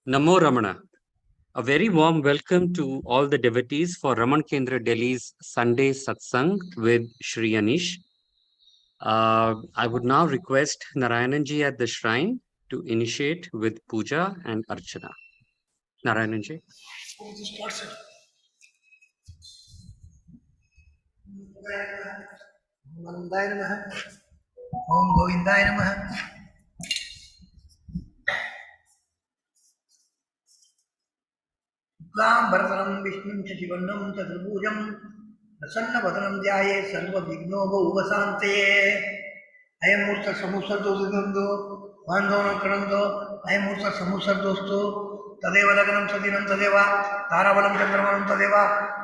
Namo Ramana. A very warm welcome to all the devotees for Raman Kendra Delhi's Sunday Satsang with Sri Anish. I would now request Narayananji at the shrine to initiate with puja and archana. Narayananji. Govindaय नमः ओम गोविंदाय नमः शुक्लांबरधरं विष्णुं शशिवर्णं चतुर्भुजं प्रसन्नवदनं ध्याये सर्वविघ्नोपशान्तये अयं मूर्त समुसर्दोषितो बान्धवनं करणन्तो अयं मूर्त समुसर्दोस्तु तदेव लग्नं सदिनं तदेव ताराबलं चन्द्रमलं तदेव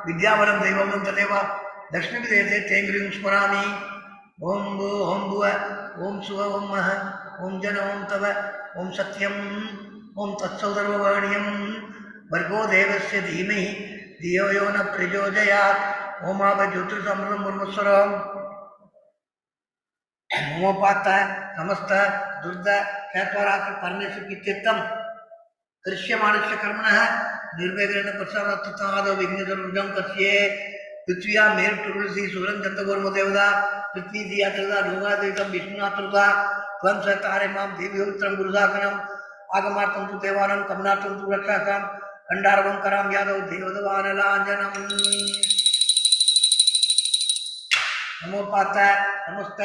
विद्याबलं दैवबलं तदेव लक्ष्मीदेवते तेङ्ग्रीं स्मरामि ओम भू ओम भुव ओम सुव ओम मह ओम जन ओम तव ओम सत्यम ओम तत्सौदर्ववर्ण्यम भर्गो देवस्य धीमहि धियो यो न प्रचोदयात् ओमाव ज्योतिर्समृतं ब्रह्मस्वरम् मोमोपात समस्त दुर्द चत्वारात्र परमेश्वर की चित्तम कृष्यमाणस्य कर्मणः निर्वेदेन प्रसादात्ततादो विघ्नेश्वरं कस्ये पृथ्व्या मेरु तुलसी सूरन जंतगोर्म देवता पृथ्वी दियात्रता ढोंगा देवतम विष्णुनात्रता त्वं सतारे माम देव्योत्रम गुरुदाकनम आगमार्थं तु देवानं कमनार्थं तु रक्षाकं खंडारवं कराम यादव देवदवानलांजनम नमोपात नमस्त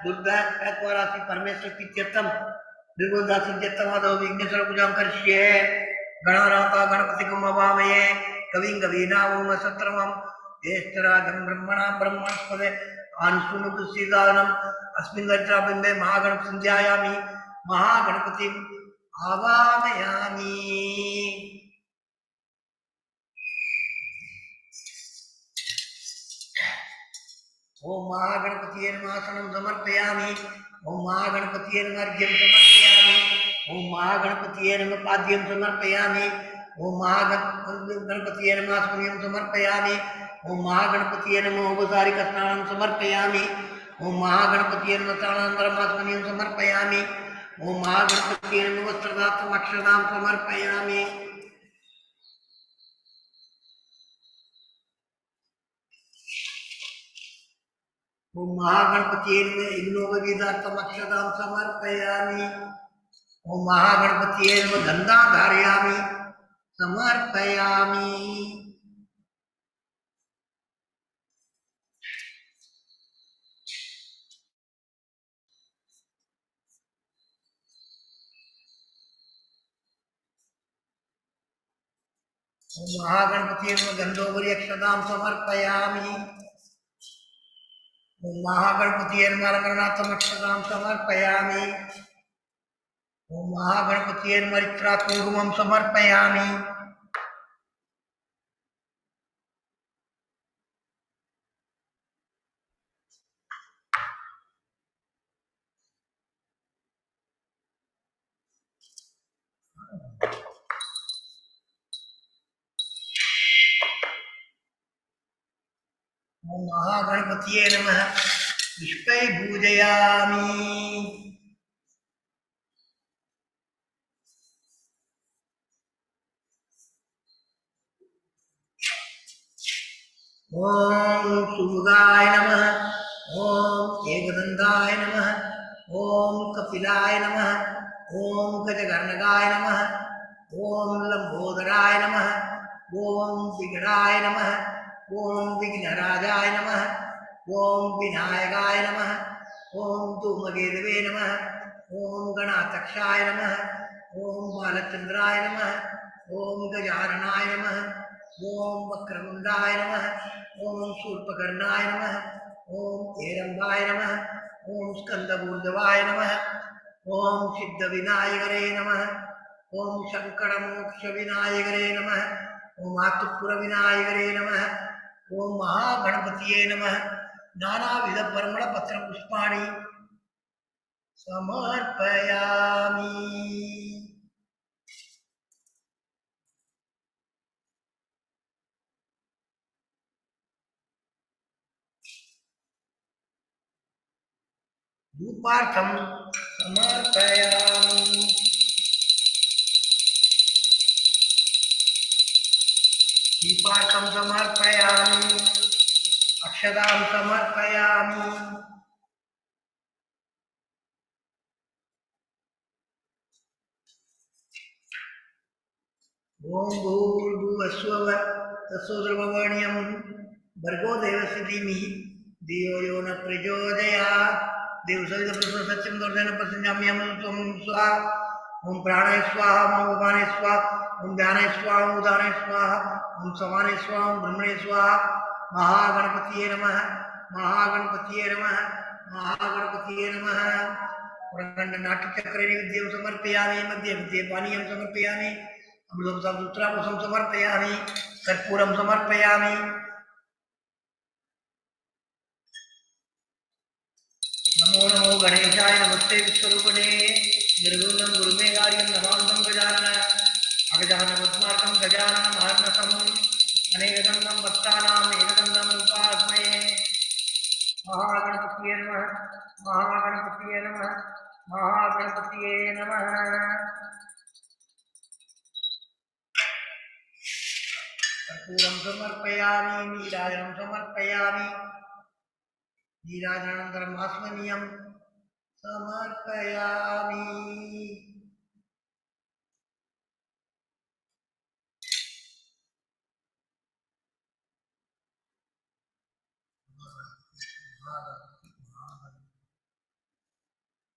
दुर्द चत्वारासि परमेश्वर की चित्तम निर्गुणदासी चित्तमादव विघ्नेश्वर पूजां करिष्ये गणानाथा गणपतिं अवामये कविं कवीनां सत्रमं ज्येष्ठराजं ब्रह्मणां ब्रह्मणस्पदे आनुष्ठुनुसीदानम् अस्मिन् दर्शनबिम्बे महागणपतिं ध्यायामि महागणपतिम् आवाहयामि ओम महागणपतिये नमः आसनं समर्पयामि ओम महागणपतिये नमः अर्घ्यं समर्पयामि ओम महागणपतिये नमः पाद्यं समर्पयामि ओम महागणपतिये नमः सूर्यं समर्पयामि ओम महागणपतिये नमः औपचारिकस्नानं समर्पयामि ओम महागणपतिये नमः स्नानानन्तरमात्मनीयं समर्पयामि ओम महागणपतिये नमः वस्त्रदात्तम् अक्षतां समर्पयामि ओम महागणपतिये नमः यज्ञोपवीतार्थम् अक्षतां समर्पयामि ओम महागणपतिये नमः गन्धां धारयामि समर्पयामि ओम महागणपतिये नमः गन्धोपरि अक्षतां समर्पयामि ओम महागणपतिये नमः अलंकरणार्थम् अक्षतां समर्पयामि ओम महागणपतिये नमः चित्राकुङ्कुमं समर्पयामि ओम महागणपतिये नमः पुष्पै पूजयामि ओम सुमुदाय नमः ओम एकदंताय नमः ओम कपिलाय नमः ओम गजकर्णकाय नमः ओम लंबोदराय नमः ओम विघ्नाय नमः ओम विघ्नराजाय नमः ओम विनायकाय नमः ओम धूमकेतवे नमः ओम गणाध्यक्षाय नमः ओम बालचंद्राय नमः ओम गजाननाय नमः ओम वक्रमुंडाय नमः ओम शूर्पकर्णाय नमः ओम हेरंबाय नमः ओम स्कंदभूर्धवाय नमः ओम सिद्धविनायकरे नमः ओम शंकरमोक्षविनायकरे नमः ओम आतुपुरविनायकरे नमः ओम महागणपतिये नमः नानाविध परिमलपत्रपुष्पाणि समर्पयामि धूपार्थं समर्पयामि धूपार्थं समर्पयामि, अक्षतां समर्पयामि। ओम भूर्भुवस्सुः तत्सवितुर्वरेण्यं भर्गो देवस्य धीमहि धियो यो न प्रचोदयात्। देवसवितुर्वरेण्यं दुर्जन प्रसन्नाम्यं त्वं स्वाहा। ओम प्राणाय स्वाहा, ओम उपानाय स्वाहा, ओम ध्यानाय स्वाहा, ओम उदानाय स्वाहा, ओम समानाय स्वाहा, ओम ब्रह्मणे स्वाहा। महागणपतिये नमः, महागणपतिये नमः, महागणपतिये नमः। पुरंदर नाट्यचक्र नैवेद्यं समर्पयामि, मध्ये मध्ये पानीयं समर्पयामि, अमृतं समुद्राभूषं समर्पयामि, कर्पूरं समर्पयामि। नमो नमो गणेशाय, नमस्ते विश्वरूपिणे, निर्गुणं गुरुमेघार्यं नमान्तं गजानन, अगजाननपद्मार्कं गजाननमहर्निशम्, अनेकदन्तं भक्तानाम् एकदन्तं उपास्महे। महागणपतिये नमः, महागणपतिये नमः, महागणपतिये नमः। कर्पूरं समर्पयामि, नीराजनं समर्पयामि, नीराजनानन्तरम् आत्मनीयं समर्पयामि।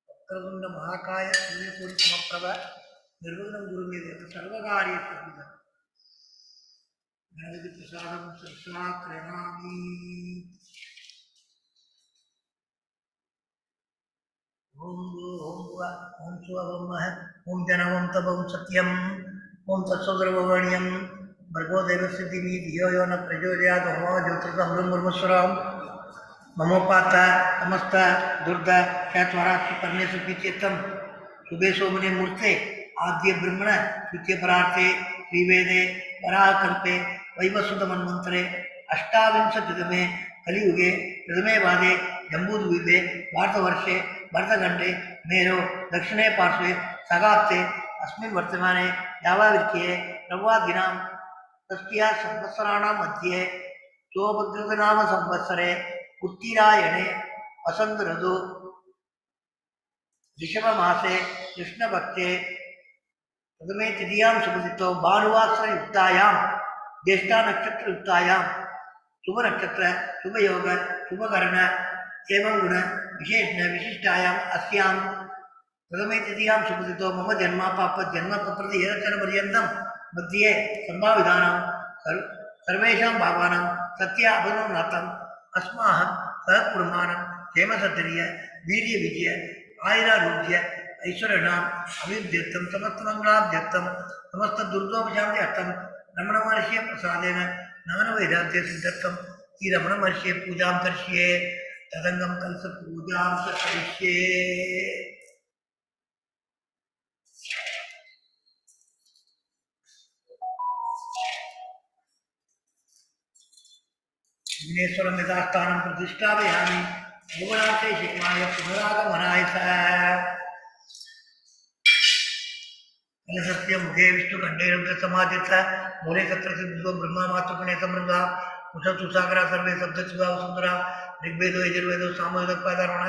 वक्रतुण्ड महाकाय सूर्यकोटि समप्रभ निर्विघ्नं कुरु मे देव सर्वकार्येषु सर्वदा। गणपति प्रसादं सत्सा क्रीणामि। ओम ओम स्वः ओम जनवं तपं सत्यं ओम तत्सवितुर्वरेण्यं भर्गो देवस्य धीमहि धियो यो न प्रचोदयात्। ओम ज्योतिषं ब्रह्मस्वराम ममोपात समस्त दुर्द चत्वाराक्षि परमेश्वर पीत्यर्थम शुभे शोभने मूर्ते आद्य ब्रह्मण द्वितीय परार्थे श्रीवेदे पराकल्पे वैवस्वत मन्वन्तरे अष्टाविंशतितमे कलियुगे प्रथमे पादे जम्बूद्वीपे भारतवर्षे भरतखण्डे मेरो दक्षिणे पार्श्वे सगाप्ते अस्मिन् वर्तमाने यावाविर्के नववादिनां तस्या संवत्सराणां मध्ये चोपकृतनाम संवत्सरे उत्तरायणे वसंत ऋतु ऋषभ मासे कृष्णपक्षे प्रथमे तृतीयां शुभतिथौ भानुवासरयुक्तायां ज्येष्ठा नक्षत्रयुक्तायां शुभ नक्षत्र शुभ योग शुभ कर्ण एवं गुण विशेषण विशिष्टायाम् अस्यां प्रथमे तृतीयां शुभतिथौ मम जन्म पाप जन्म प्रति पर्यन्तं मध्ये संभाविधानां सर्वेषां भावानां सत्य अभिनवनाथम् अस्माहं सहकुर्माणं क्षेमसद्धर्य वीर्य विजय आयुरारोग्य ऐश्वर्याणाम् अभिवृद्ध्यर्थं समस्तमङ्गलाभ्यर्थं समस्त दुर्गोपशान्त्यर्थं रमण महर्षिः प्रसादेन ज्ञानवैराग्य सिद्ध्यर्थं श्री रमण महर्षिः पूजां करिष्ये। तदंगम कलश पूजां करिष्ये। विघ्नेश्वरं यथास्थानं प्रतिष्ठापयामि। भुवनार्थे शिवाय पुनरागमनाय च। कलशस्य मुखे विष्णुकण्ठे रुद्रसमाधिस्थ मूले तत्र सिद्धो ब्रह्मा मातृगणे समृद्धा उषतु सागरा सर्वे सप्तशिवा वसुन्धरा ऋग्वेदो यजुर्वेदो सामवेदोपादारण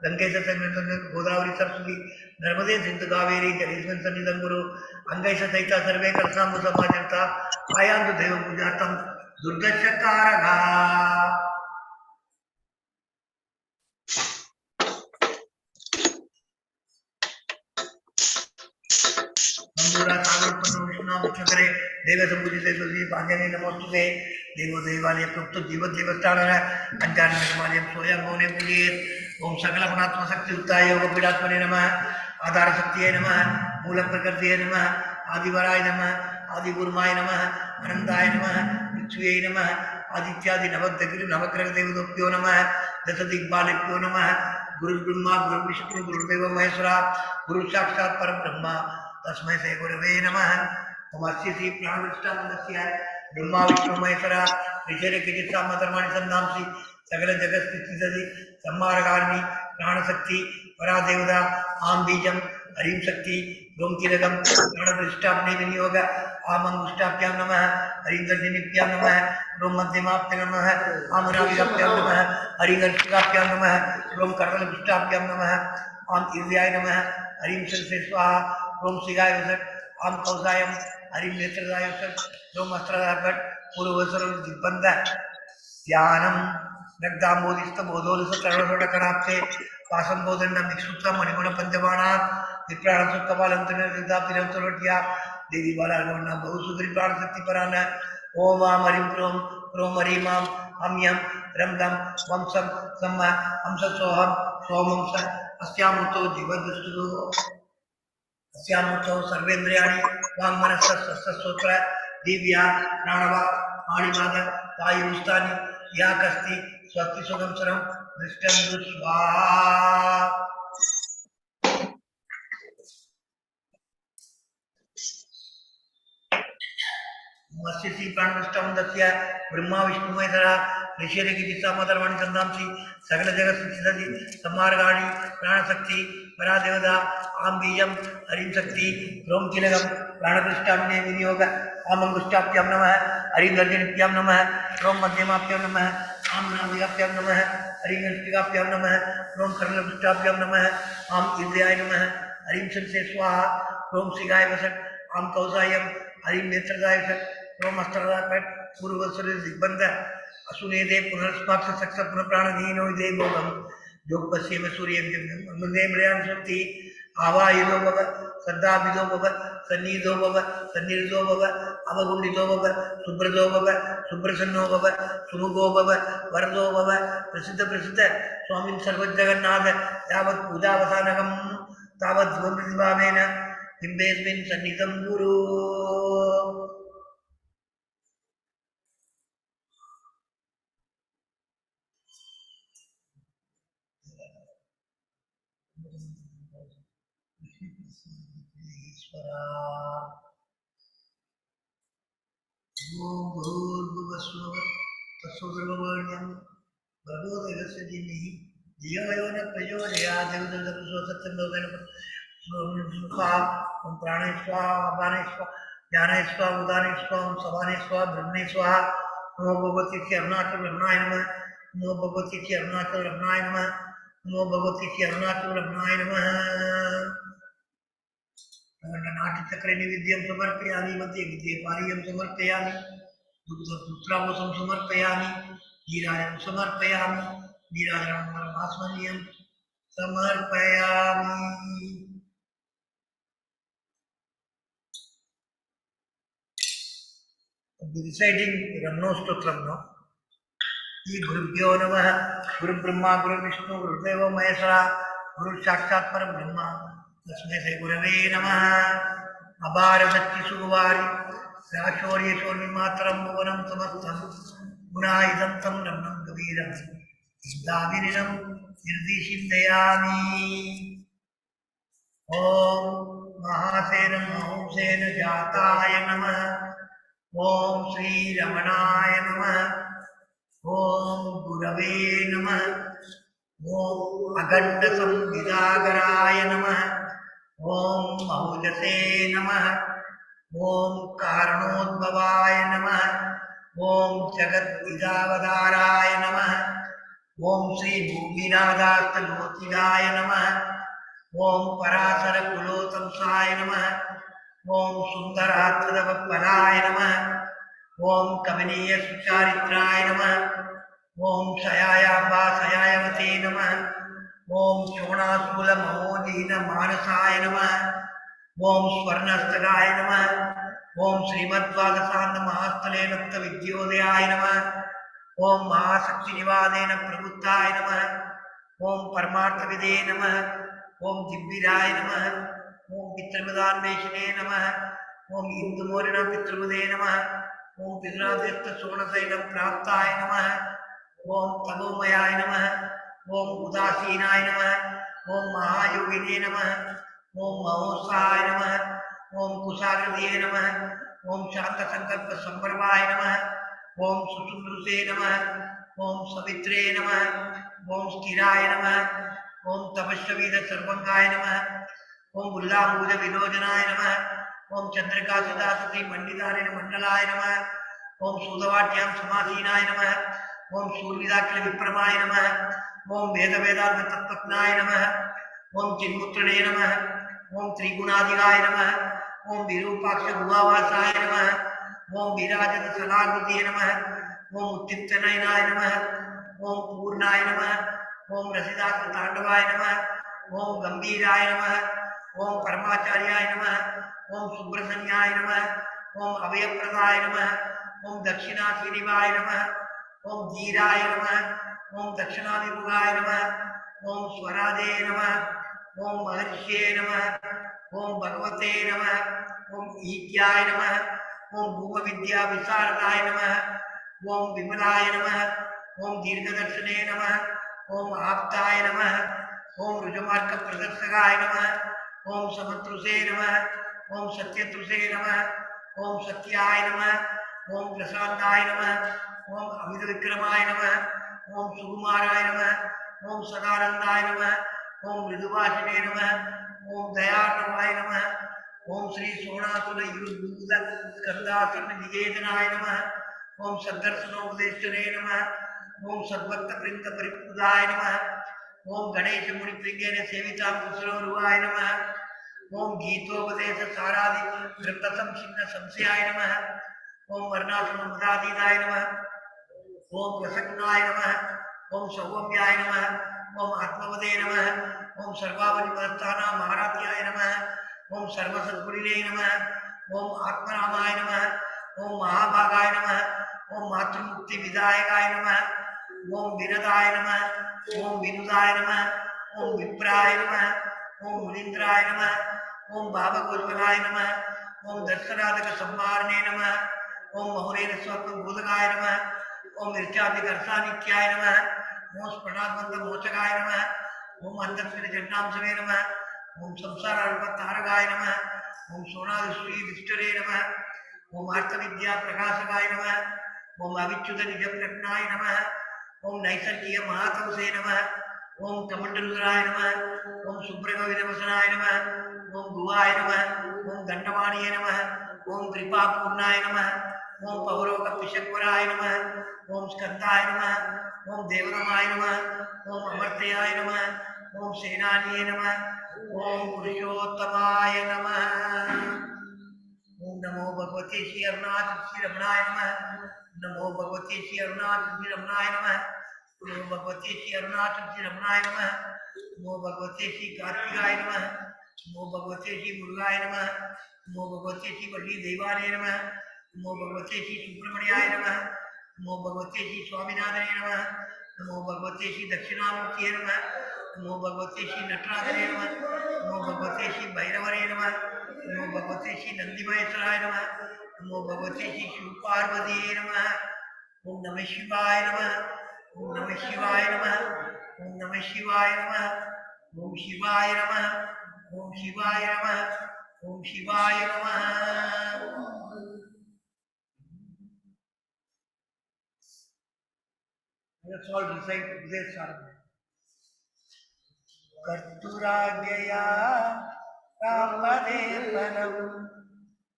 गंगे सत्यमेतन्ने गोदावरी सरस्वती नर्मदे सिंधु कावेरी जलेस्मिन् सन्निधं कुरु। अंगैः सहिता सर्वे कलशाम्बु समाचरता आयान्तु देव पूजार्थं दुर्दशकारः। विष्णुकरे देवसंपूजिते पांजने नमोस्तुते। देवो देवालय प्रोक्त जीव देवस्थान पंचानन स्वयं होने पूजित। ओम सकल गुणात्म शक्ति युक्ताय योग पीडात्मने नमः। आधार शक्तिये नमः। मूल प्रकृतिये नमः। आदिवराय नमः। आदिगुरुमाय नमः। अनंताय नमः। पृथ्व्यै नमः। आदित्यादि नवग्रह देवताभ्यो नमः। दश दिग्बालेभ्यो नमः। गुरु ब्रह्मा गुरु विष्णु गुरुदेव महेश्वरा गुरु साक्षात् परब्रह्म तस्मै श्री गुरवे नमः। नमस्ते श्री प्राणप्रतिष्ठानन्दस्य ब्रह्मा विष्णु महेश्वरा ऋषिरकिचित्सामधर्माणि सन्धांसि सकल जगत्स्थितिसति संहारकारिणी प्राणशक्ति परादेवता आं बीजं हरिं शक्ति गों किलकं प्राणप्रतिष्ठापने विनियोग आमंगुष्टाभ्यां नमः हरिंगर्जनिभ्यां नमः ओम मध्यमाभ्यां नमः आमनाभिभ्यां नमः हरिंगर्शिकाभ्यां नमः ओम कर्णलपुष्टाभ्यां नमः आम इन्द्रियाय नमः हरिं सरसे स्वाहा ओम शिगाय वसट आम कौसायम हरिं नेत्रदाय वसट ओम अस्त्रदाय भट पूर्वसरं दिग्बंध ध्यानम नग्दाम्बोधिस्त बोधोलिस तरणोडकनाप्ते पासं बोधन भिक्षुत्व मणिगुण पंचबाणा विप्राण सुक्कपालंतन विद्यापिरंतरोट्या देवी बालागमना बहुसुदरी प्राण शक्ति परान ओम आम हरिं क्रोम क्रोम हरिं माम हम यम रम दम वम सम सम्मा हम सोहम सोमम स अस्यामुतो जीवदुष्टु अस्यामुतो सर्वेन्द्रियाणि वाङ्मनसस्तोत्र दिव्या प्राणवा पाणिपाद वायुस्थानि या कस्ति स्वस्ति सुगंसरं दृष्टं दुष्वा मत्स्यसी प्राणदृष्टं दस्य ब्रह्मा विष्णु महेश्वरा ऋषिरे की दिशा मदरवाणी संधामसी सकल जगत सिद्धि समार्गाणी प्राणशक्ति परादेवता आम बीजम हरिं शक्ति रोम किलगम प्राणदृष्टाम्ने विनियोग आमंगुष्टाभ्यां नमः हरिंगर्जनिभ्यां नमः रोम मध्यमाभ्यां नमः आम नाभिकाभ्यां नमः हरिंगर्शिकाभ्यां नमः रोम कर्णलपुष्टाभ्यां नमः आम इन्द्रियाय नमः हरिं सरसे स्वाहा रोम शिगाय वसट आम कौसायम हरिं नेत्रदाय वसट रोम अस्त्रदाय भट पूर्वसर दिग्बंध असुनेदे पुनर्स्माक्ष सक्ष पुनः प्राणधीनो दे भोगम योग पश्चिम सूर्य मुंदे मृयान शक्ति आवायुदो भव सद्दाभिदो भव सन्निधो भव सन्निर्दो भव अवगुंडितो भव सुब्रदो भव सुब्रसन्नो भव सुमुखो भव वरदो भव प्रसिद्ध प्रसिद्ध स्वामी सर्वजगन्नाथ यावत् पूजावसानकं तावत् ध्रुवप्रतिभावेन बिम्बेऽस्मिन् सन्निधं गुरु ओम भूर्भुवस्सुः तत्सवितुर्वरेण्यं भर्गो देवस्य धीमहि धियो यो न प्रचोदयात् देवदत्तप्रसोदत्तन्दोदेन स्वाहा ओम प्राणे स्वाहा अपाने स्वाहा ज्ञाने स्वाहा उदाने स्वाहा ओम समाने स्वाहा ब्रह्मणे स्वाहा नमो भगवती श्री अरुणाचल रमणाय नमः नमो भगवती श्री अरुणाचल रमणाय नमः नमो भगवती श्री अरुणाचल रमणाय नमः नाट्यचक्रे निवेद्यं समर्पयामि मध्ये मध्ये पानीयं समर्पयामि दुग्धपुत्रावसं समर्पयामि नीराजनं समर्पयामि नीराजनं आस्मनीयं समर्पयामि reciting Ramno Stotram, no? Ye Gurubhyo Namah, Guru Brahma, Guru Vishnu, Guru Deva Maheshwara, Guru Sakshat Param Brahma, तस्मै से गुरवे नमः अपार शक्ति सुगवारि राशोर्यशोर्मि मातरं भुवनं समस्तं गुणायुधं तं रमणं कबीरं सिद्धाभिनिनं निर्दिशिन्दयामि ॐ महासेन महंसेन जाताय नमः ॐ श्रीरमणाय नमः ॐ गुरवे नमः ॐ अखण्डसंविदागराय नमः ओम मौजसे नमः ओम कारणोद्भवाय नमः ओम जगद्विदावताराय नमः ओम श्री भूमिनादास्तज्योतिराय नमः ओम पराशर कुलोतंसाय नमः ओम सुंदरात्मदवपदाय नमः ओम कमनीय सुचारित्राय नमः ओम शयायाम्बा शयायवते नमः ओम शोणासुल महोदीन मानसाय नमः ओम स्वर्णस्तगाय नमः ओम श्रीमद्वागसान्त महास्थले नक्त विद्योदयाय नमः ओम महाशक्ति निवादेन प्रबुद्धाय नमः ओम परमार्थविदे नमः ओम दिव्यराय नमः ओम पितृमदान्वेषणे नमः ओम इंदुमोरिण पितृमदे नमः ओम पितृनाथेत्त सुवर्णशैलं प्राप्ताय नमः ओम तमोमयाय नमः ओम उदासीनाय नमः ओम महायोगिने नमः ओम महोत्साहाय नमः ओम कुशाग्रदिये नमः ओम शांत संकल्प संभ्रमाय नमः ओम सुसुमृसे नमः ओम सवित्रे नमः ओम स्थिराय नमः ओम तपस्वीद सर्वंगाय नमः ओम उल्लामूज विलोचनाय नमः ओम चंद्रकांतदासति मंडिताय मंडलाय नमः। ओम सूदवाट्यां समासीनाय नमः। ओम शूर्विदाक्षर विप्रमाय नमः। ओम वेद वेदांत तत्त्वज्ञाय नमः। ओम चिन्मुत्रणे नमः। ओम त्रिगुणाधिकाय नमः। ओम विरूपाक्ष गुहावासाय नमः। ओम विराजत सलाकृतिये नमः। ओम उत्तिप्तनयनाय नमः। ओम पूर्णाय नमः। ओम रसिदास तांडवाय नमः। ओम गंभीराय नमः। ओम परमाचार्याय नमः। ओम सुब्रह्मण्याय नमः। ओम अभयप्रदाय नमः। ओम दक्षिणाश्रीनिवाय नमः। ओम धीराय नमः। ओम दक्षिणाभिमुखाय नमः। ओम स्वरादे नमः। ओम महर्षे नमः। ओम भगवते नमः। ओम ईक्याय नमः। ओम भूमविद्या विशारदाय नमः। ओम विमलाय नमः। ओम दीर्घदर्शने नमः। ओम आप्ताय नमः। ओम ऋजुमार्ग प्रदर्शकाय नमः। ओम समत्रुसे नमः। ओम सत्यत्रुसे नमः। ओम सत्याय नमः। ओम प्रशांताय नमः। ओम अमित विक्रमाय नमः। ओम सुकुमाराय नमः। ओम सदानंदाय नमः। ओम मृदुभाषिणे नमः। ओम दयार्णवाय नमः। ओम श्री सोणातुल युरुद्भूत स्कंदासन निकेतनाय नमः। ओम सद्दर्शनोपदेशने नमः। ओम सद्भक्त प्रिंत परिपूजाय नमः। ओम गणेश मुनि प्रिंगेन सेवितां कुशलोरुवाय नमः। ओम गीतोपदेश सारादि वृत्तसं छिन्न संशयाय नमः। ओम वर्णाश्रम मदातीताय नमः। ओम प्रसन्नाय नमः। ओम सौम्याय नमः। ओम आत्मवदे नमः। ओम सर्वावनिपदस्थानां महारात्याय नमः। ओम सर्वसद्गुणिने नमः। ओम आत्मरामाय नमः। ओम महाभागाय नमः। ओम मातृमुक्ति विदायकाय नमः। ओम विनदाय नमः। ओम विनुदाय नमः। ओम विप्राय नमः। ओम मुनीन्द्राय नमः। ओम भावगोज्वलाय नमः। ओम दर्शनादक संहारणे नमः। ओम महुरेण स्वप्न बोधकाय नमः। ओम ऋचाभिकर्षानित्याय नमः। ओम स्फणात्मंद मोचकाय नमः। ओम अंतस्मिन जन्नांशवे नमः। ओम संसार तारकाय नमः। ओम सोनादिश्री विष्टरे नमः। ओम अर्थविद्या प्रकाशकाय नमः। ओम अविच्युत निज प्रज्ञाय नमः। ओम नैसर्गिक महातपसे नमः। ओम कमंडलुराय नमः। ओम सुब्रह्म विदवसनाय नमः। ओम गुहाय नमः। ओम दंडवाणीय नमः। ओम कृपापूर्णाय नमः। ओम पवरोग पिशक्वराय नमः। ओम स्कंदाय नमः। ओम देवरमाय नमः। ओम अमर्त्याय नमः। ओम सेनानीय नमः। ओम पुरुषोत्तमाय नमः। ओम नमो भगवते श्री अरुणाचल श्री रमणाय नमः। नमो भगवते श्री अरुणाचल श्री रमणाय नमः। नमो भगवते श्री अरुणाचल श्री रमणाय नमः। नमो भगवते श्री कार्तिकाय नमः। नमो भगवते श्री मुरुगाय नमः। नमो भगवते श्री वल्ली देवाय नमः। नमो भगवते श्री सुब्रह्मण्याय नमः। नमो भगवते श्री स्वामीनाथने नमः। नमो भगवते श्री दक्षिणामूर्तिये नमः। नमो भगवते श्री नटराजने नमः। नमो भगवते श्री भैरवरे नमः। नमो भगवते श्री नंदीमहेश्वराय नमः। नमो भगवते श्री शिवपार्वतीये नमः। ओम नमः शिवाय नमः। ओम नमः शिवाय नमः। ओम नमः शिवाय नमः। ओम शिवाय नमः। ओम शिवाय नमः। ओम शिवाय नमः। Let's all recite this sarvam. कर्तुराज्ञया रामपदे परम्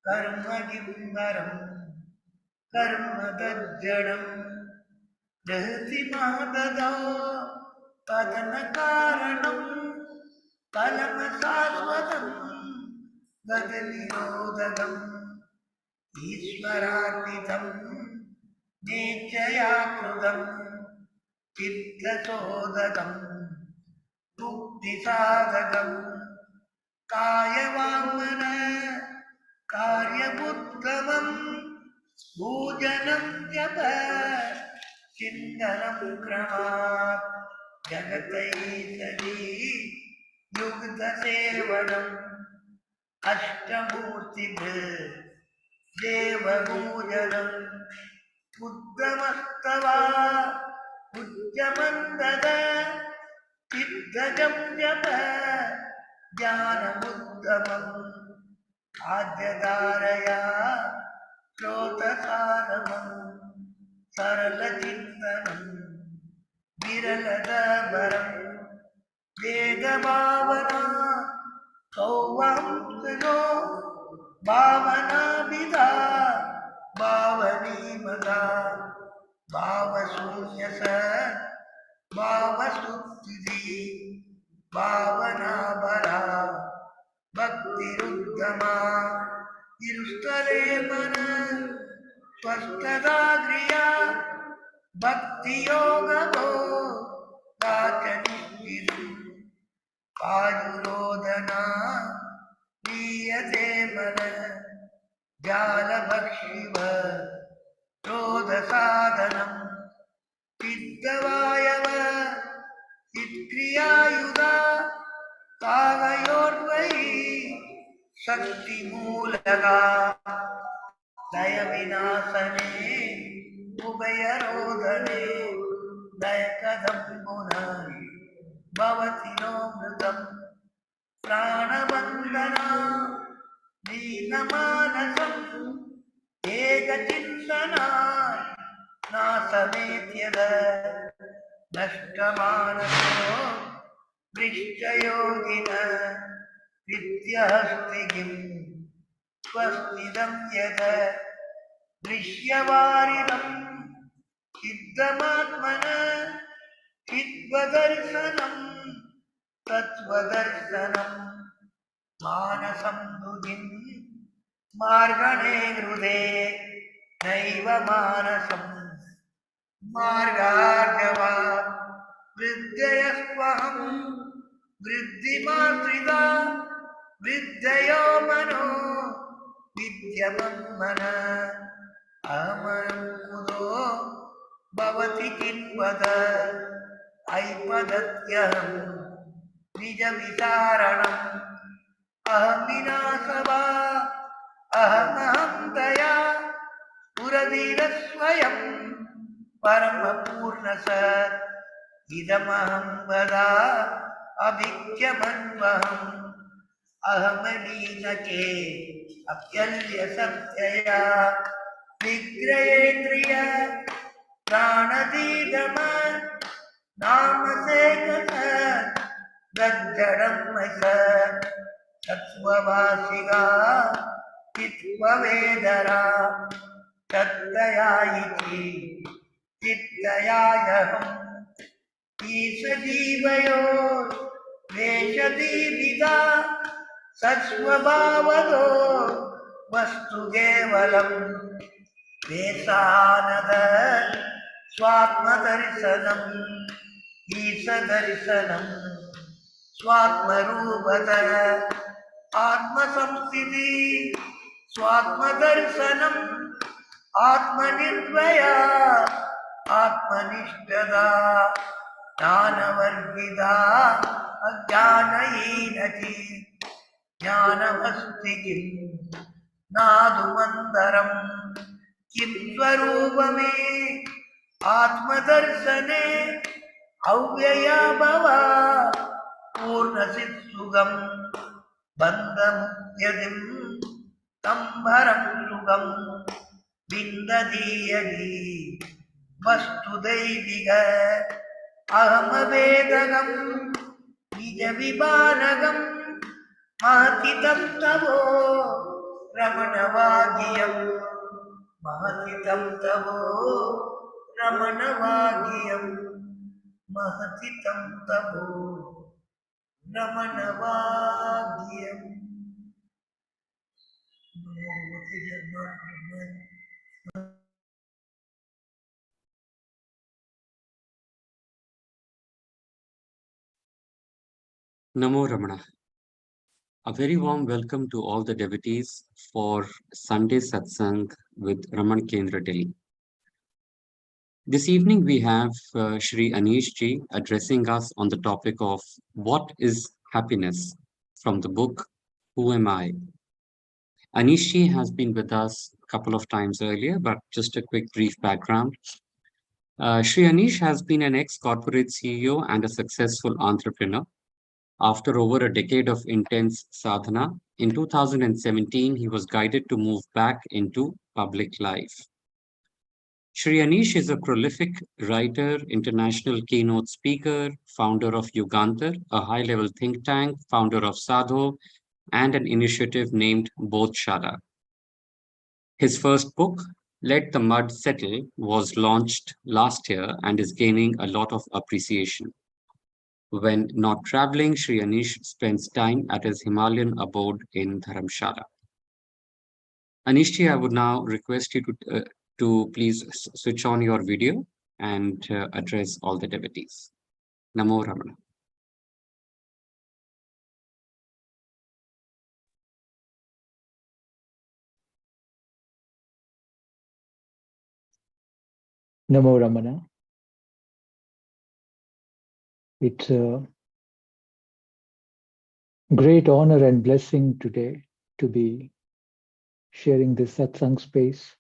कर्मगिम्बरम् कर्मदज्जडम् दहति माददा तदनकारणम् फलमशाश्वतम् गतिनिरोधकम् ईश्वरार्पितम् निश्चयाकृतम् चित्तशोधकम् मुक्तिसाधकम् कायवाङ्मन कार्यमुत्तमम् भोजनं जप चिन्तनं क्रमात् जगतैतरी युक्तसेवनम् अष्टमूर्तिभृत् देवपूजनम् उद्गमस्तवा उच्चमन्दद चित्तजं जप ज्ञानमुत्तमम् आद्यधारया श्रोतसारमम् सरलचिन्तनम् विरलदबरम् वेदभावना सौवांसनो भावना विदा भावनी मदा भाव शून्य सत भाव सुस्थिति भावना बला भक्तिरुद्धमा इरुस्तरे मन स्वस्थता क्रिया भक्ति योगो काचनिष्ठिरम् आयुरोदना लीयते मन जालभक्षिव क्रोधसाधनम् सिद्धवायव चित्क्रियायुधा कालयोर्वयि शक्तिमूलका दयविनाशने उभयरोदने दयकदं पुनः भवति नो मृतम् प्राणबन्धना दीनमानसम् एकचिन्तना नासमेत्यद नष्टमानसो दृष्टयोगिन विद्यहस्ति किम् स्वस्तिदं यद दृश्यवारिदम् सिद्धमात्मन चिद्वदर्शनम् तत्त्वदर्शनम् मानसं दुहिन् मार्गणे हृदे नैव मानसम् मार्गार्जवा वृद्धयस्वहम् वृद्धिमाश्रिता वृद्धयो मनो विद्यमन्मन अहमयं कुतो भवति किन्वद ऐपदत्यहं निजविचारणम् अहं विनाशवा अहमहं दया पुरधीरस्वयं परमपूर्णसत् इदमहं वदा अभिज्ञमन्वहम् अहमनीनके अप्यल्यसत्यया विग्रहेन्द्रिय प्राणदीदम नामसेकस दज्जडं मस तत्त्ववासिगा चित्त्ववेदरा तद्दया इति चित्तयायहम् ईशजीवयो वेशदीपिता सत्स्वभावतो वस्तु केवलम् वेसानद स्वात्मदर्शनम् ईशदर्शनम् स्वात्मरूपत आत्मसंस्थिति स्वात्मदर्शनम् आत्मनिर्भया आत्मनिष्ठता ज्ञानवर्धिता अज्ञानहीनति ज्ञानमस्ति किम् नादुमन्तरम् किं स्वरूपमे आत्मदर्शने अव्यया भवा पूर्णसित्सुखम् बन्धमुक्त्यदिम् तं परं सुखम् विन्दतीयति वस्तुदैविक अहमवेदकम् निजविभानकम् महतितं तवो रमणवागियम् महतितं तवो रमणवागियम् महतितं तवो रमणवागियम् Namo Ramana. A very warm welcome to all the devotees for Sunday Satsang with Raman Kendra Delhi. This evening we have Sri Anish ji addressing us on the topic of what is happiness from the book Who Am I? Anish ji has been with us a couple of times earlier, but just a quick brief background. Sri Anish has been an ex-corporate CEO and a successful entrepreneur. After over a decade of intense sadhana, in 2017, he was guided to move back into public life. Sri Anish is a prolific writer, international keynote speaker, founder of Yugantar, a high-level think tank, founder of Sadho, and an initiative named Bodhshala. His first book, Let the Mud Settle, was launched last year and is gaining a lot of appreciation. When not traveling, Sri Anish spends time at his Himalayan abode in Dharamshala. Anishji, I would now request you to please switch on your video and address all the devotees. Namo Ramana. Namo Ramana. It's a great honor and blessing today to be sharing this satsang space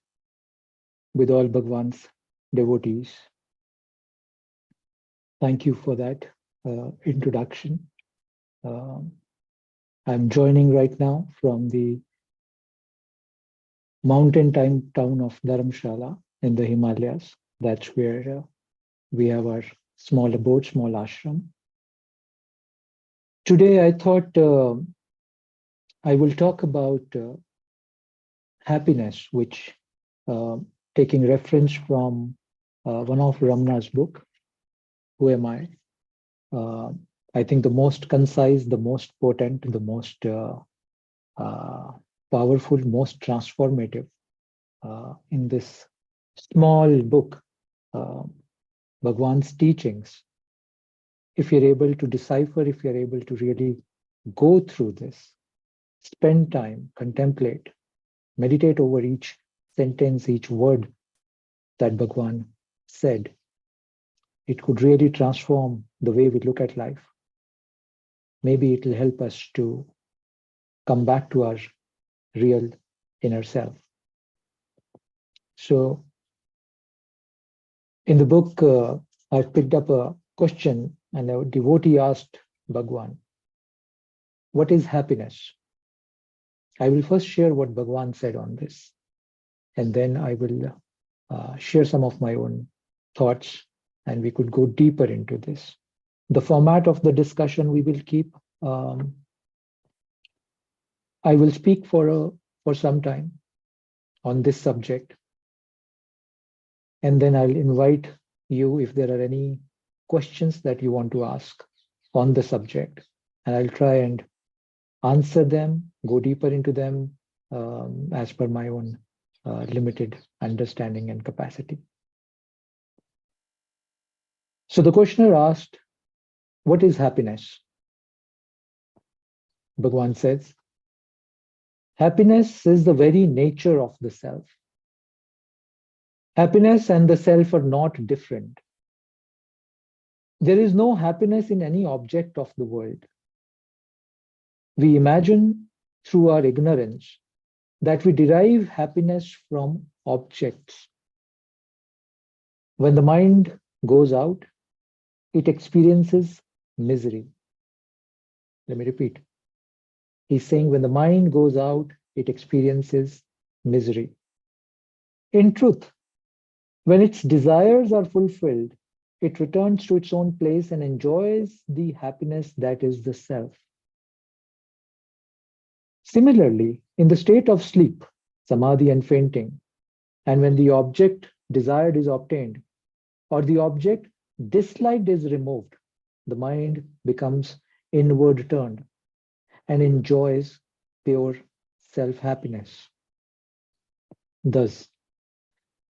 with all Bhagwan's devotees. Thank you for that introduction. I'm joining right now from the mountain town of Dharamshala in the Himalayas. That's where we have our small abode, small ashram. Today I thought I will talk about happiness, which taking reference from one of Ramna's book, Who Am I? I think the most concise, the most potent, the most powerful, most transformative in this small book, Bhagwan's teachings. If you're able to decipher, if you're able to really go through this, spend time, contemplate, meditate over each sentence, each word that Bhagwan said, it could really transform the way we look at life. Maybe it will help us to come back to our real inner self. So in the book, I've picked up a question, and a devotee asked Bhagwan, what is happiness? I will first share what Bhagwan said on this, and then I will share some of my own thoughts, and we could go deeper into this. The format of the discussion we will keep. I will speak for some time on this subject, and then I'll invite you if there are any questions that you want to ask on the subject, and I'll try and answer them, go deeper into them as per my own limited understanding and capacity. So the questioner asked, what is happiness? Bhagwan says, happiness is the very nature of the self. Happiness and the self are not different. There is no happiness in any object of the world. We imagine through our ignorance that we derive happiness from objects. When the mind goes out, it experiences misery. Let me repeat. He's saying when the mind goes out, it experiences misery. In truth, when its desires are fulfilled, it returns to its own place and enjoys the happiness that is the self. Similarly, in the state of sleep, samadhi and fainting, and when the object desired is obtained, or the object disliked is removed, the mind becomes inward turned and enjoys pure self-happiness. Thus,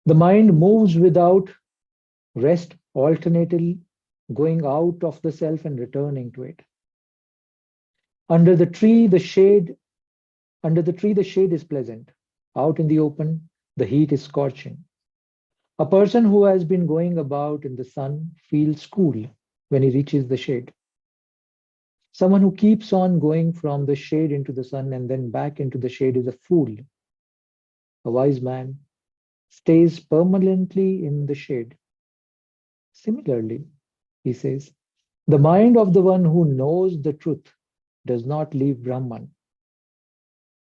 the mind moves without rest, alternately going out of the self and returning to it. Under the tree, the shade is pleasant. Out in the open, the heat is scorching. A person who has been going about in the sun feels cool when he reaches the shade. Someone who keeps on going from the shade into the sun and then back into the shade is a fool. A wise man stays permanently in the shade. Similarly, he says, the mind of the one who knows the truth does not leave Brahman.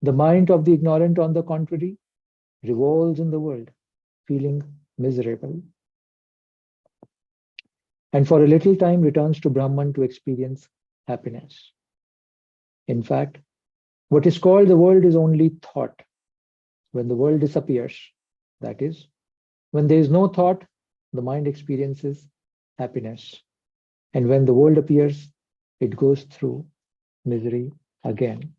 The mind of the ignorant, on the contrary, revolves in the world, feeling miserable, and for a little time returns to Brahman to experience happiness. In fact, What is called the world is only thought. When the world disappears, that is, when there is no thought, the mind experiences happiness. And when the world appears, it goes through misery again.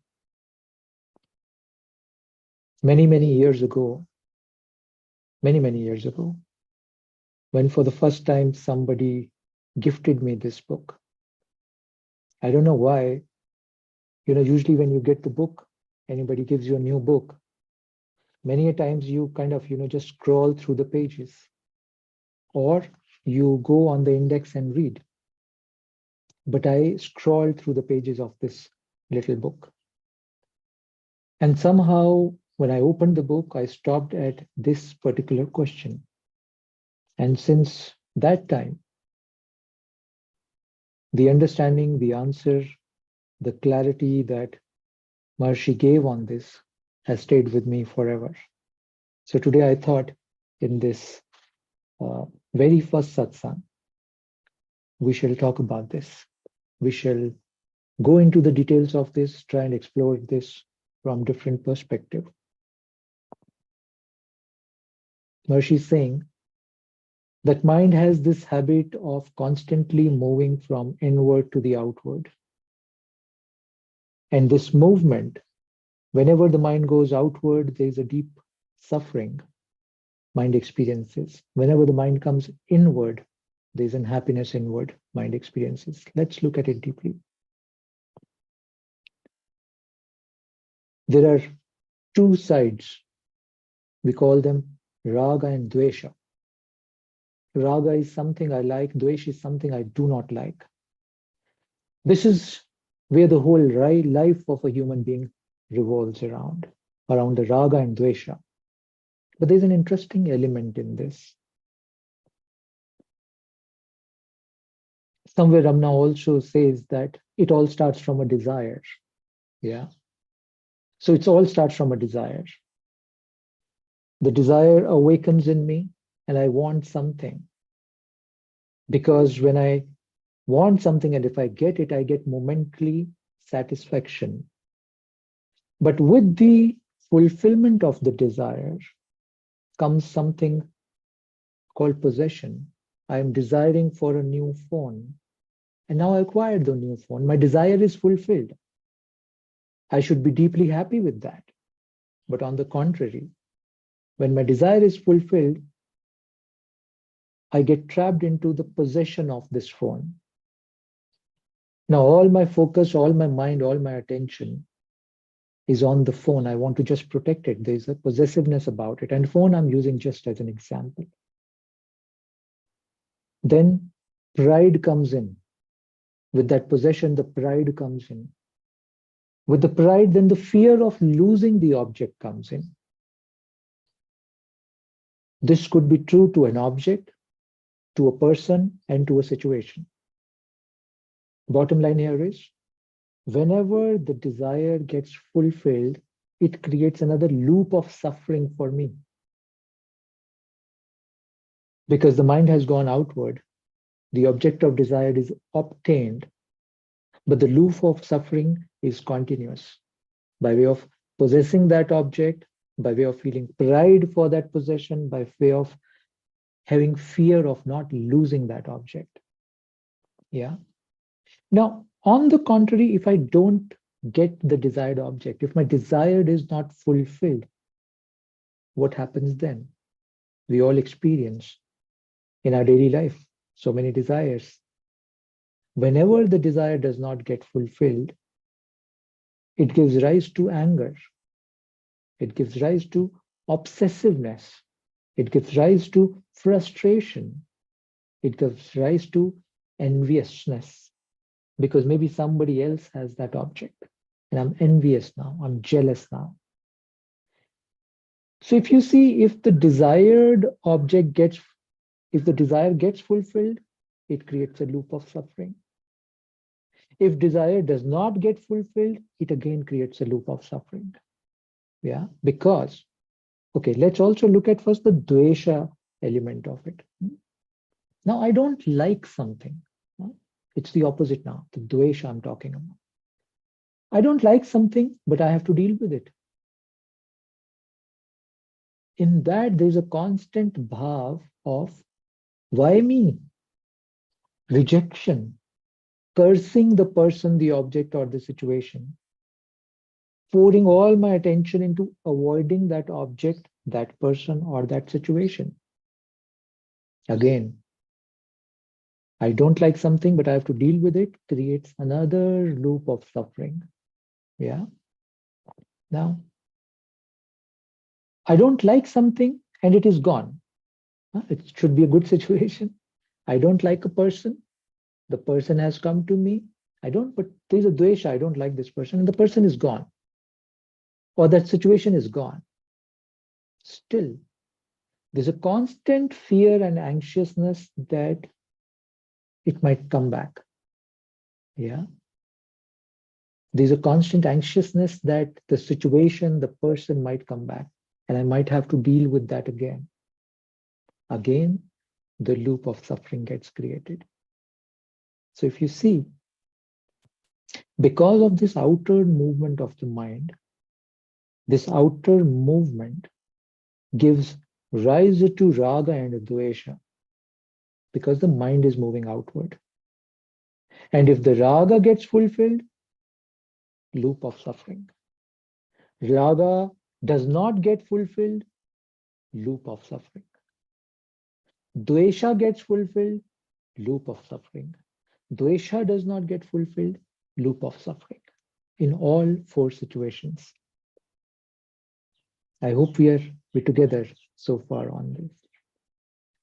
Many years ago, many years ago, when for the first time somebody gifted me this book, I don't know why, usually when you get the book, anybody gives you a new book, many a times you kind of, just scroll through the pages, or you go on the index and read. But I scrolled through the pages of this little book. And somehow, when I opened the book, I stopped at this particular question. And since that time, the understanding, the answer, the clarity that Maharishi gave on this has stayed with me forever. So today I thought in this very first satsang, we shall talk about this. We shall go into the details of this, try and explore this from different perspective. Maharishi is saying that mind has this habit of constantly moving from inward to the outward. And this movement, whenever the mind goes outward, there is a deep suffering mind experiences. Whenever the mind comes inward, there is an happiness inward mind experiences. Let's look at it deeply. There are two sides. We call them raga and dvesha. Raga is something I like, dvesha is something I do not like. This is where the whole life of a human being revolves around the raga and dvesha. But there's an interesting element in this. Somewhere Ramana also says that it all starts from a desire. Yeah. So it all starts from a desire. The desire awakens in me and I want something. Because when I want something and if I get it, I get momentary satisfaction. But with the fulfillment of the desire comes something called possession. I am desiring for a new phone. And now I acquired the new phone. My desire is fulfilled. I should be deeply happy with that. But on the contrary, when my desire is fulfilled, I get trapped into the possession of this phone. Now, all my focus, all my mind, all my attention is on the phone. I want to just protect it. There's a possessiveness about it. And phone I'm using just as an example. Then pride comes in. With that possession, the pride comes in. With the pride, then the fear of losing the object comes in. This could be true to an object, to a person, and to a situation. Bottom line here is, whenever the desire gets fulfilled, it creates another loop of suffering for me. Because the mind has gone outward, the object of desire is obtained, but the loop of suffering is continuous. By way of possessing that object, by way of feeling pride for that possession, by way of having fear of not losing that object. Yeah. Now, on the contrary, if I don't get the desired object, if my desire is not fulfilled, what happens then? We all experience in our daily life so many desires. Whenever the desire does not get fulfilled, it gives rise to anger. It gives rise to obsessiveness. It gives rise to frustration. It gives rise to enviousness. Because maybe somebody else has that object. And I'm envious now. I'm jealous now. So if you see, if the desire gets fulfilled, it creates a loop of suffering. If desire does not get fulfilled, it again creates a loop of suffering. Yeah, because, okay, let's also look at first the dvesha element of it. Now, I don't like something. It's the opposite now, the dvesha I'm talking about. I don't like something, but I have to deal with it. In that, there's a constant bhav of why me? Rejection, cursing the person, the object, or the situation, pouring all my attention into avoiding that object, that person, or that situation. Again, I don't like something, but I have to deal with it, creates another loop of suffering. Yeah. Now, I don't like something and it is gone. It should be a good situation. I don't like a person. The person has come to me. I don't, but there's a dvesha. I don't like this person, and the person is gone, or that situation is gone. Still, there's a constant fear and anxiousness that it might come back. Yeah. There's a constant anxiousness that the situation, the person might come back, and I might have to deal with that again. Again, the loop of suffering gets created. So if you see, because of this outer movement of the mind, this outer movement gives rise to raga and dvesha, because the mind is moving outward. And if the raga gets fulfilled, loop of suffering. Raga does not get fulfilled, loop of suffering. Dvesha gets fulfilled, loop of suffering. Dvesha does not get fulfilled, loop of suffering. In all four situations. I hope we're together so far on this.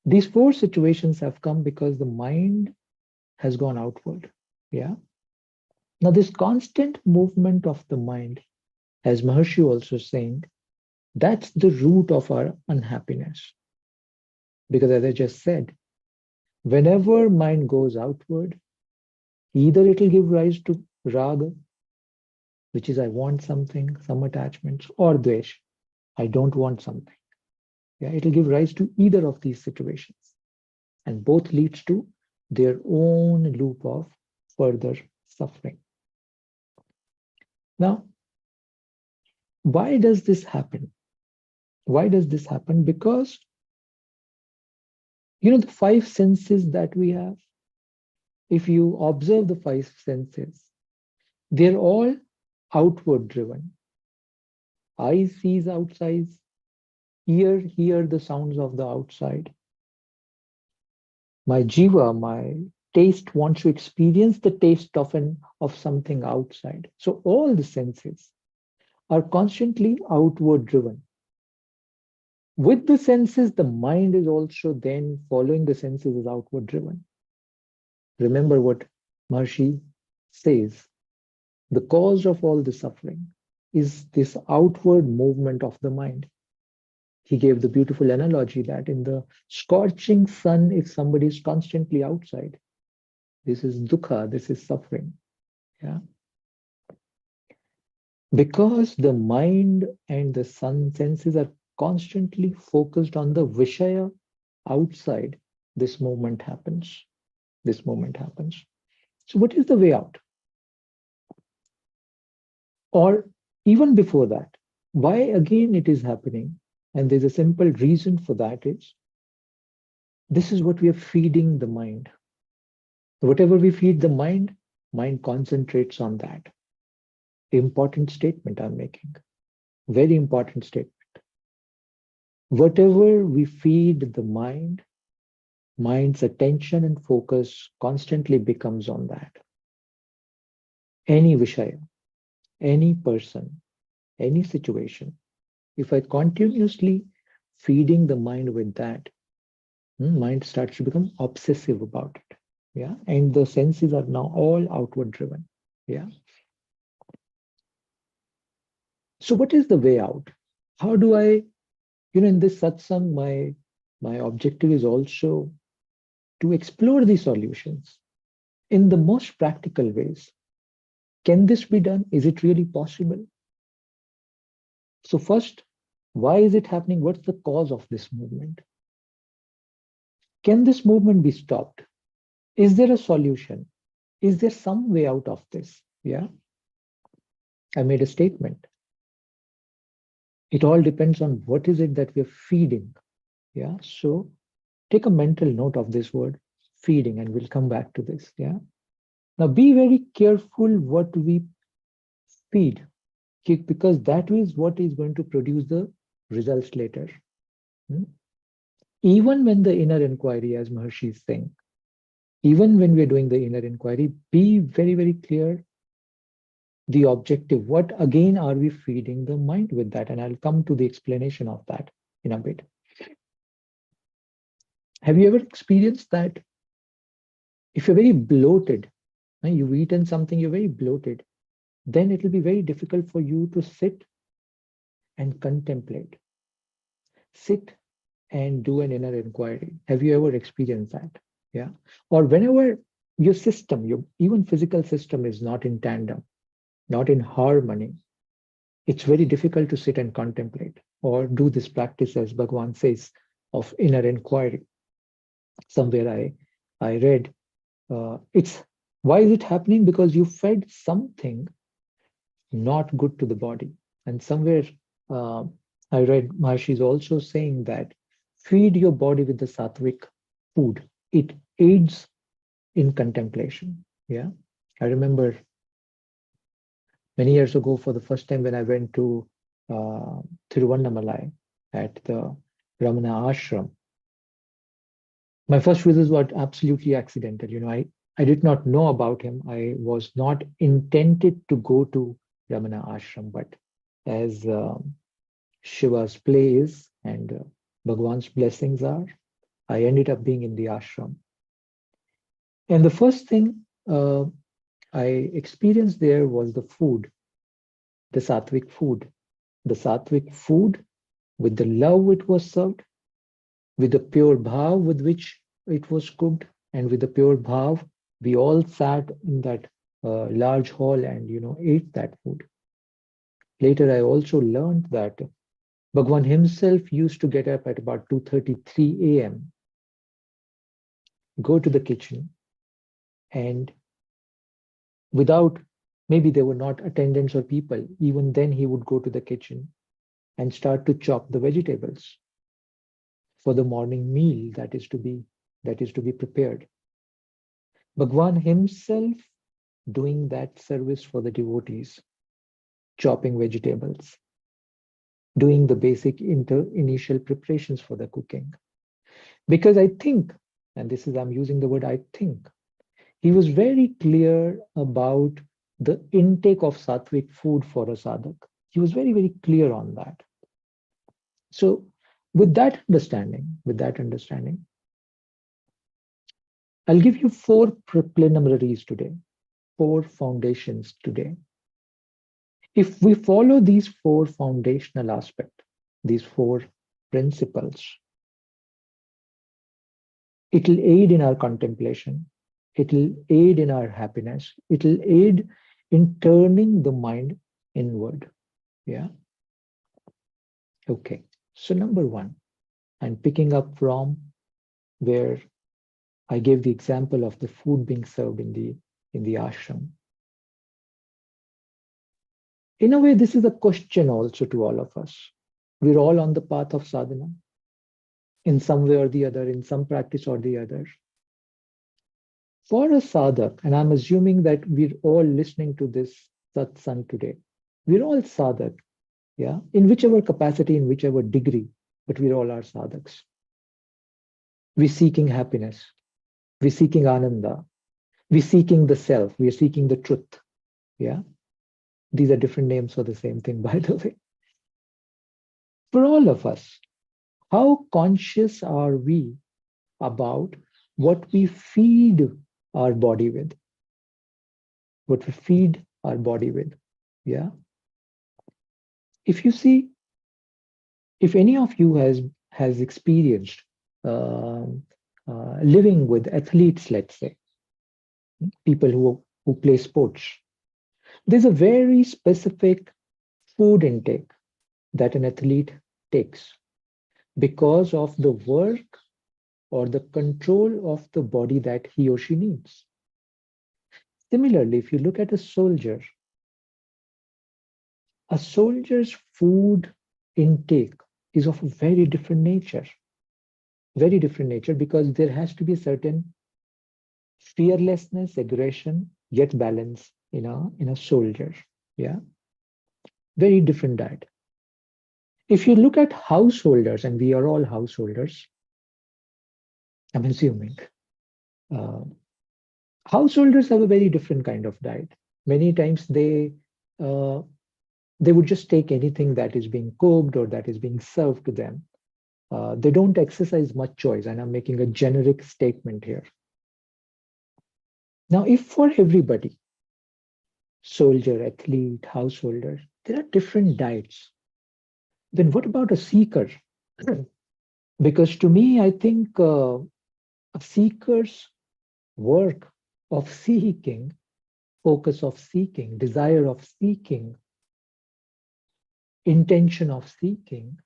These four situations have come because the mind has gone outward. Yeah. Now, this constant movement of the mind, as Maharshi also saying, that's the root of our unhappiness. Because as I just said, whenever mind goes outward, either it will give rise to raga, which is I want something, some attachments, or dvesh, I don't want something. Yeah, it will give rise to either of these situations. And both leads to their own loop of further suffering. Now, why does this happen? Why does this happen? Because, the five senses that we have, if you observe the five senses, they're all outward driven. Eye sees outside, ear hear the sounds of the outside. My jiva, my taste wants to experience the taste of something outside. So all the senses are constantly outward driven. With the senses, the mind is also then following the senses is outward driven. Remember what Maharshi says. The cause of all the suffering is this outward movement of the mind. He gave the beautiful analogy that in the scorching sun, if somebody is constantly outside, this is dukkha, this is suffering. Yeah. Because the mind and the senses are constantly focused on the Vishaya outside, this movement happens. This movement happens. So, what is the way out? Or even before that, why again it is happening? And there's a simple reason for that is this is what we are feeding the mind. Whatever we feed the mind concentrates on that. Important statement I'm making. Very important statement. Whatever we feed the mind's attention and focus constantly becomes on that. Any vishaya, any person, any situation, if I continuously feeding the mind with that, mind starts to become obsessive about it. Yeah. And the senses are now all outward driven. Yeah. So what is the way out? How do I, in this satsang, my objective is also to explore these solutions in the most practical ways. Can this be done? Is it really possible? So first, why is it happening? What's the cause of this movement? Can this movement be stopped? Is there a solution? Is there some way out of this? Yeah. I made a statement. It all depends on what is it that we're feeding. Yeah. So take a mental note of this word feeding, and we'll come back to this. Yeah. Now be very careful what we feed, because that is what is going to produce the results later. Hmm? Even when the inner inquiry, as Maharshi is saying, even when we're doing the inner inquiry, be very, very clear the objective. What again are we feeding the mind with that? And I'll come to the explanation of that in a bit. Have you ever experienced that if you're very bloated, you've eaten something, you're very bloated, then it will be very difficult for you to sit and contemplate, sit and do an inner inquiry. Have you ever experienced that? Yeah. Or whenever your system, your even physical system is not in tandem, not in harmony, it's very difficult to sit and contemplate or do this practice, as Bhagavan says, of inner inquiry. Somewhere I read, it's why is it happening? Because you fed something not good to the body. And somewhere uh, I read Maharshi is also saying that feed your body with the sattvic food. It aids in contemplation. Yeah. I remember many years ago, for the first time when I went to Tiruvannamalai at the Ramana ashram, my first visit was absolutely accidental. I did not know about him. I was not intended to go to Ramana ashram, but as Shiva's play is and Bhagwan's blessings are, I ended up being in the ashram. And the first thing I experienced there was the food, the sattvic food. The sattvic food, with the love it was served, with the pure bhav with which it was cooked, and with the pure bhav, we all sat in that large hall and ate that food. Later, I also learned that Bhagwan himself used to get up at about 2:33 a.m., go to the kitchen, and without, maybe there were not attendants or people, even then he would go to the kitchen and start to chop the vegetables for the morning meal that is to be prepared. Bhagwan himself doing that service for the devotees, chopping vegetables, doing the basic initial preparations for the cooking. Because I think, and this is, I'm using the word I think, he was very clear about the intake of sattvic food for a sadhak. He was very, very clear on that. So with that understanding, I'll give you four preliminaries today, four foundations today. If we follow these four foundational aspects, these four principles, it will aid in our contemplation. It will aid in our happiness. It will aid in turning the mind inward. Yeah. Okay. So number one, I'm picking up from where I gave the example of the food being served in the ashram. In a way, this is a question also to all of us. We're all on the path of sadhana in some way or the other, in some practice or the other. For a sadhak, and I'm assuming that we're all listening to this satsang today, we're all sadhak, yeah, in whichever capacity, in whichever degree, but we all are sadhaks. We're seeking happiness, we're seeking ananda, we're seeking the self, we're seeking the truth. Yeah. These are different names for the same thing, by the way. For all of us, how conscious are we about what we feed our body with? What we feed our body with. Yeah. If you see, if any of you has experienced uh, living with athletes, let's say, people who play sports, there's a very specific food intake that an athlete takes because of the work or the control of the body that he or she needs. Similarly, if you look at a soldier, A soldier's food intake is of a very different nature, because there has to be a certain fearlessness, aggression, yet balance in a soldier. Yeah, very different diet. If you look at householders, and we are all householders, I'm assuming, uh, householders have a very different kind of diet. Many times uh, they would just take anything that is being cooked or that is being served to them. They don't exercise much choice, and I'm making a generic statement here. Now, if for everybody, soldier, athlete, householder, there are different diets, then what about a seeker? Because to me, I think a seeker's work of seeking, focus of seeking, desire of seeking, intention of seeking,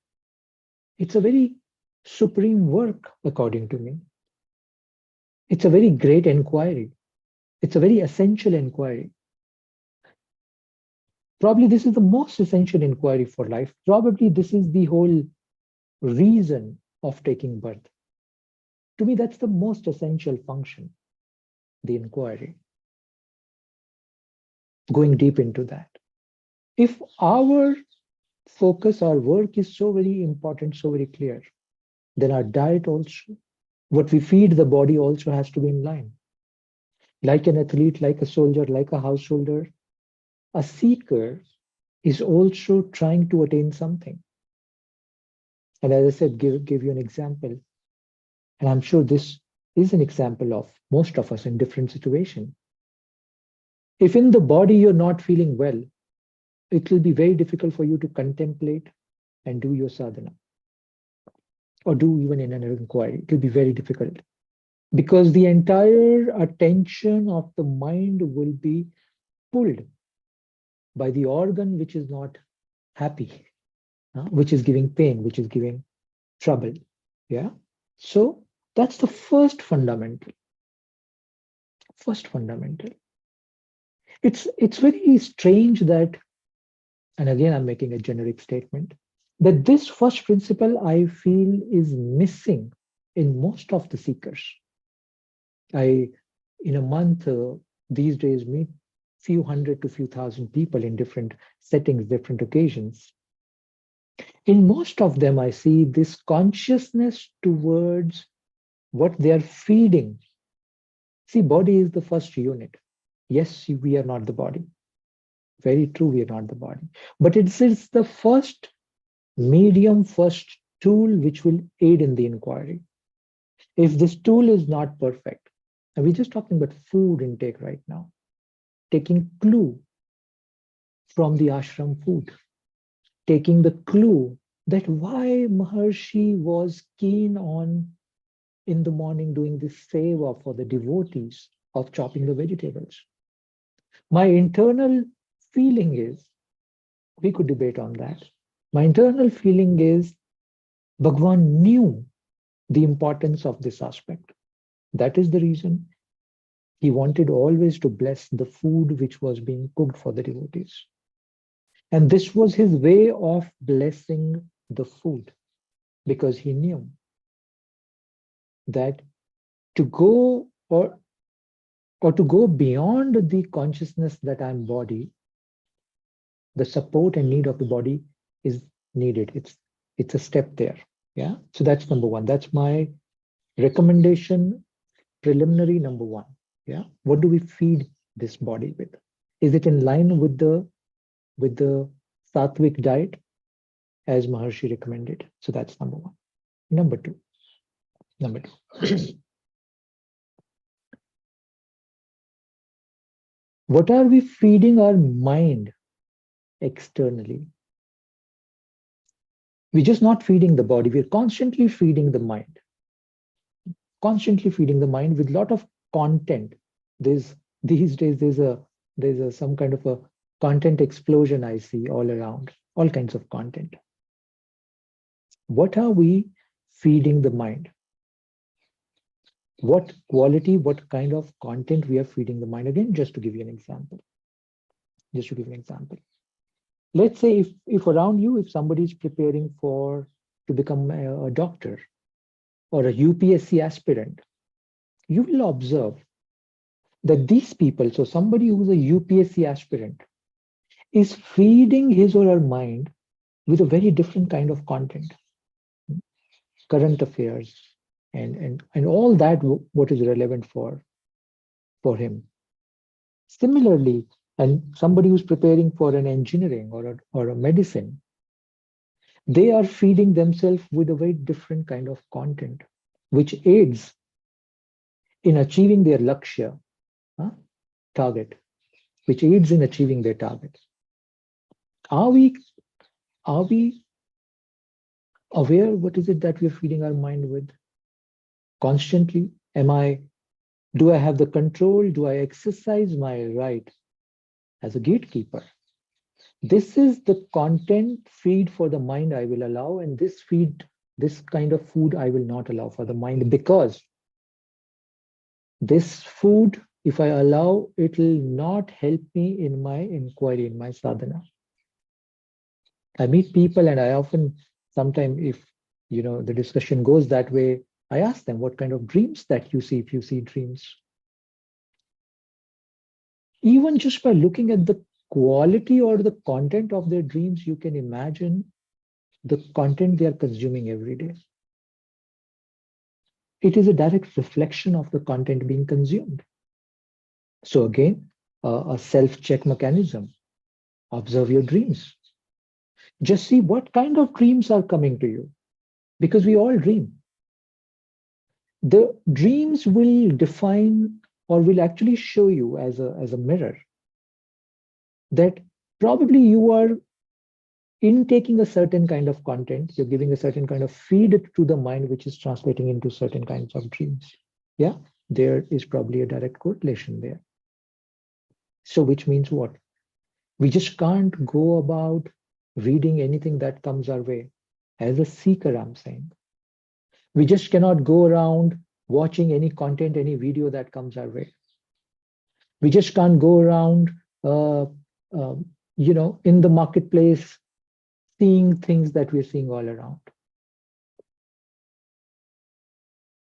it's a very supreme work, according to me. It's a very great inquiry. It's a very essential inquiry. Probably this is the most essential inquiry for life. Probably this is the whole reason of taking birth. To me, that's the most essential function, the inquiry. Going deep into that. If our focus, our work is so very important, so very clear, then our diet also, what we feed the body also has to be in line. Like an athlete, like a soldier, like a householder, a seeker is also trying to attain something. And as I said, give you an example. And I'm sure this is an example of most of us in different situations. If in the body you're not feeling well, it will be very difficult for you to contemplate and do your sadhana, or do even in an inquiry. It will be very difficult, because the entire attention of the mind will be pulled by the organ which is not happy, which is giving pain, which is giving trouble. Yeah. So that's the first fundamental. First fundamental. It's very strange that, and again I'm making a generic statement, that this first principle I feel is missing in most of the seekers. I, in a month, these days meet few hundred to few thousand people in different settings, different occasions. In most of them, I see this consciousness towards what they are feeding. See, body is the first unit. Yes, we are not the body. Very true, we are not the body. But it's the first medium, first tool which will aid in the inquiry. If this tool is not perfect, and we're just talking about food intake right now, taking clue from the ashram food, taking the clue that why Maharshi was keen on in the morning doing this seva for the devotees of chopping the vegetables. My internal feeling is, we could debate on that. My internal feeling is Bhagwan knew the importance of this aspect. That is the reason he wanted always to bless the food which was being cooked for the devotees. And this was his way of blessing the food, because he knew that to go or to go beyond the consciousness that I'm body, the support and need of the body is needed. It's a step there. Yeah. So that's number one. That's my recommendation, preliminary number one. Yeah. What do we feed this body with? Is it in line with the sattvic diet as Maharshi recommended? So that's number one. Number two. What are we feeding our mind externally? We're just not feeding the body, we're constantly feeding the mind. Constantly feeding the mind with a lot of content. These days there's some kind of a content explosion I see all around, all kinds of content. What are we feeding the mind? What quality, what kind of content we are feeding the mind? Again, just to give you an example. Let's say if around you, if somebody is preparing to become a doctor or a UPSC aspirant, you will observe that these people, so somebody who's a UPSC aspirant, is feeding his or her mind with a very different kind of content, current affairs, and all that what is relevant for him. Similarly, and somebody who's preparing for an engineering or a medicine, they are feeding themselves with a very different kind of content, which aids in achieving their lakshya, huh, target, which aids in achieving their target. Are we are we aware what is it that we're feeding our mind with constantly? Do I have the control? Do I exercise my right as a gatekeeper? This is the content feed for the mind I will allow, and this kind of food I will not allow for the mind, because this food, if I allow, it will not help me in my inquiry, in my sadhana. I meet people and I often, sometimes if the discussion goes that way, I ask them what kind of dreams that you see, if you see dreams. Even just by looking at the quality or the content of their dreams, you can imagine the content they are consuming every day. It is a direct reflection of the content being consumed. So again, a self-check mechanism. Observe your dreams. Just see what kind of dreams are coming to you, because we all dream. The dreams will define or will actually show you as a mirror that probably you are intaking a certain kind of content, you're giving a certain kind of feed to the mind, which is translating into certain kinds of dreams. Yeah, there is probably a direct correlation there. So which means what? We just can't go about reading anything that comes our way. As a seeker, I'm saying, we just cannot go around watching any content, any video that comes our way. We just can't go around, in the marketplace, seeing things that we're seeing all around.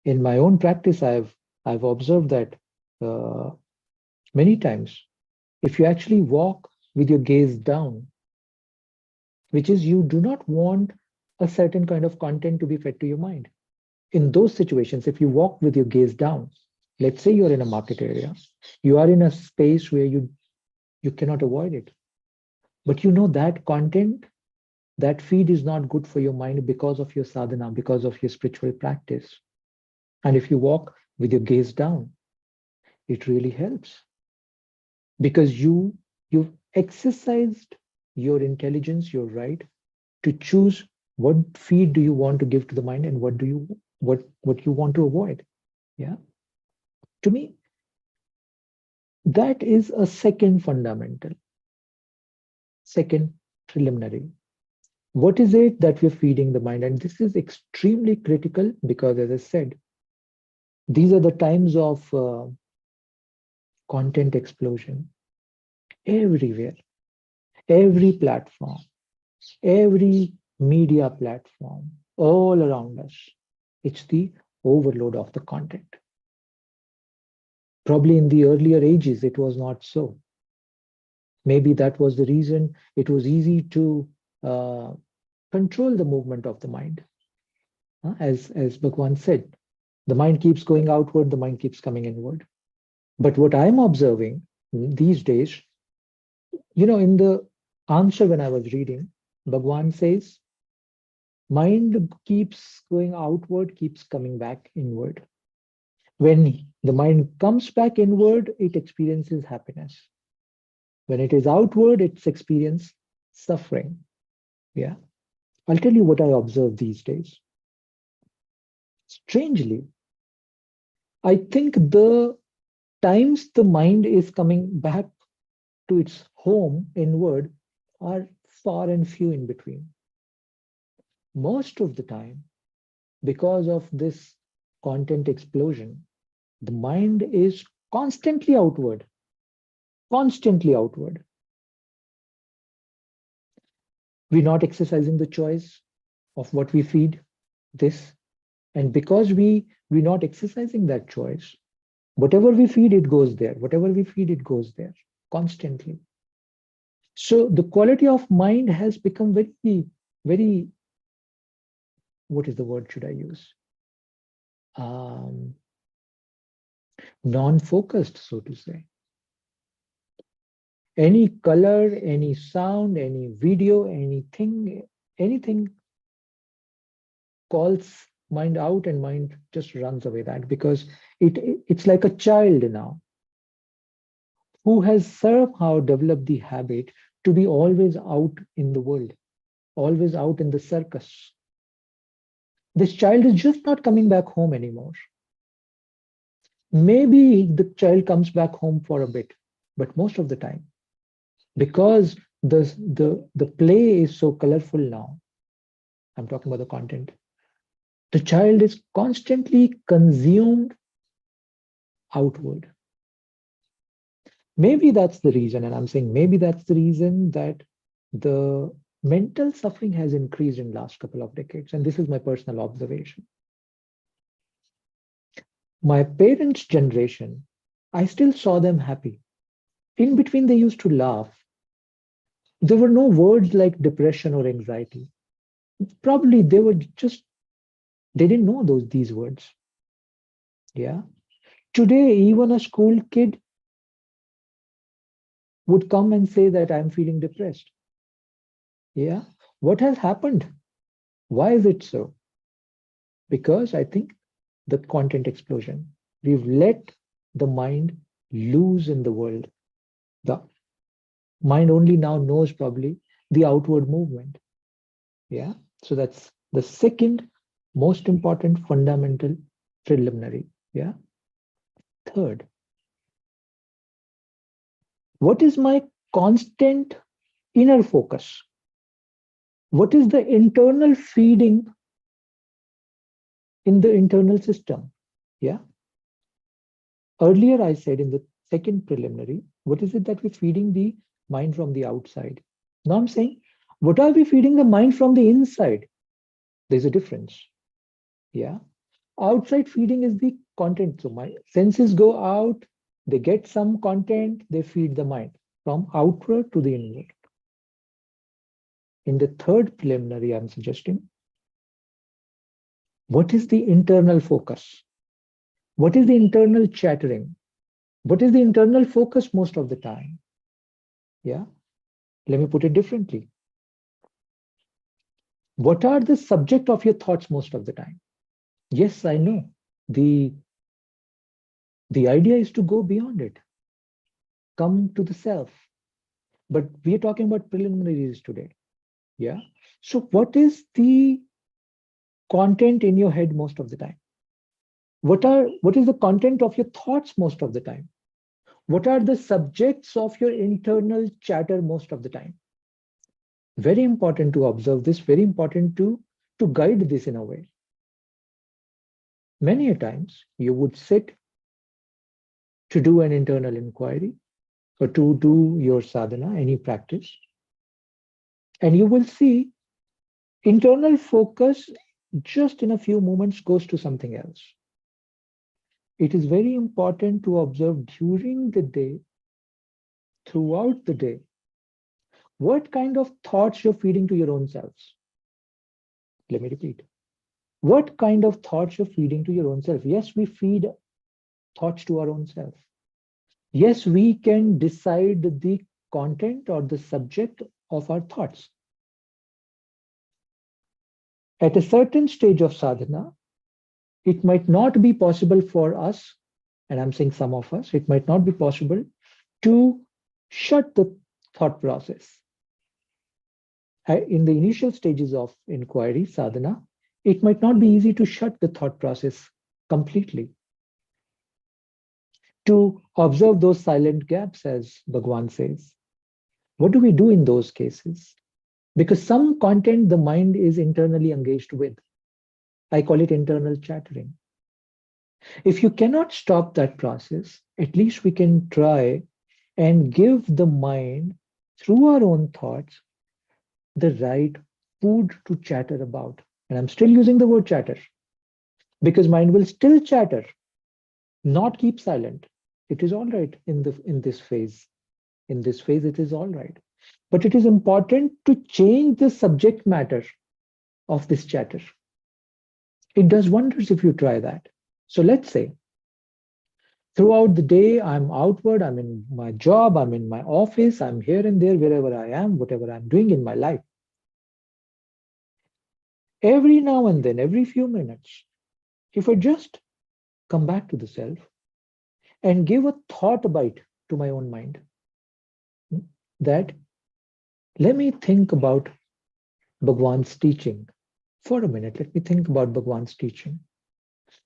In my own practice, I've observed that many times, if you actually walk with your gaze down, which is you do not want a certain kind of content to be fed to your mind. In those situations, if you walk with your gaze down, let's say you're in a market area, you are in a space where you cannot avoid it, but you know that content, that feed is not good for your mind because of your sadhana, because of your spiritual practice. And if you walk with your gaze down, it really helps, because you've exercised your intelligence, your right to choose what feed do you want to give to the mind and what you want to avoid. Yeah, to me, that is a second fundamental, second preliminary. What is it that we're feeding the mind? And this is extremely critical, because as I said, these are the times of content explosion everywhere, every platform, every media platform, all around us. It's the overload of the content. Probably in the earlier ages, it was not so. Maybe that was the reason it was easy to control the movement of the mind. As Bhagwan said, the mind keeps going outward, the mind keeps coming inward. But what I'm observing these days, in the answer when I was reading, Bhagwan says, mind keeps going outward, keeps coming back inward. When the mind comes back inward, it experiences happiness. When it is outward, it's experience suffering. Yeah. I'll tell you what I observe these days. Strangely, I think the times the mind is coming back to its home inward are far and few in between. Most of the time, because of this content explosion, the mind is constantly outward, constantly outward. We're not exercising the choice of what we feed this. And because we're not exercising that choice, whatever we feed, it goes there. Whatever we feed, it goes there constantly. So the quality of mind has become very, very, what is the word should I use? Um, Non-focused, so to say. Any color, any sound, any video, anything calls mind out and mind just runs away that because it's like a child now who has somehow developed the habit to be always out in the world, always out in the circus. This child is just not coming back home anymore. Maybe the child comes back home for a bit, but most of the time, because the play is so colorful now, I'm talking about the content, the child is constantly consumed outward. Maybe that's the reason, and I'm saying maybe that's the reason that the mental suffering has increased in last couple of decades, and this is my personal observation. My parents' generation, I still saw them happy. In between, they used to laugh. There were no words like depression or anxiety. Probably they didn't know these words. Yeah. Today, even a school kid would come and say that I'm feeling depressed. Yeah. What has happened? Why is it so? Because I think the content explosion. We've let the mind loose in the world. The mind only now knows probably the outward movement. Yeah. So that's the second most important fundamental preliminary. Yeah. Third, what is my constant inner focus? What is the internal feeding in the internal system? Yeah. Earlier, I said in the second preliminary, what is it that we're feeding the mind from the outside? Now I'm saying, what are we feeding the mind from the inside? There's a difference. Yeah. Outside feeding is the content. So my senses go out, they get some content, they feed the mind from outward to the inward. In the third preliminary, I'm suggesting, what is the internal focus? What is the internal chattering? What is the internal focus most of the time? Yeah. Let me put it differently. What are the subject of your thoughts most of the time? Yes, I know. The idea is to go beyond it, come to the self. But we are talking about preliminaries today. Yeah. So what is the content in your head most of the time? What is the content of your thoughts most of the time? What are the subjects of your internal chatter most of the time? Very important to observe this, very important to guide this in a way. Many a times you would sit to do an internal inquiry or to do your sadhana, any practice, and you will see internal focus just in a few moments goes to something else. It is very important to observe during the day, throughout the day, what kind of thoughts you're feeding to your own selves. Let me repeat. What kind of thoughts you're feeding to your own self? Yes, we feed thoughts to our own self. Yes, we can decide the content or the subject of our thoughts. At a certain stage of sadhana, it might not be possible for us, and I'm saying some of us, it might not be possible to shut the thought process. In the initial stages of inquiry, sadhana, it might not be easy to shut the thought process completely. To observe those silent gaps, as Bhagwan says. What do we do in those cases? Because some content the mind is internally engaged with. I call it internal chattering. If you cannot stop that process, at least we can try and give the mind, through our own thoughts, the right food to chatter about. And I'm still using the word chatter because mind will still chatter, not keep silent. It is all right in this phase. In this phase, it is all right. But it is important to change the subject matter of this chatter. It does wonders if you try that. So let's say throughout the day, I'm outward, I'm in my job, I'm in my office, I'm here and there, wherever I am, whatever I'm doing in my life. Every now and then, every few minutes, if I just come back to the self and give a thought bite to my own mind, that let me think about Bhagwan's teaching. For a minute, let me think about Bhagwan's teaching.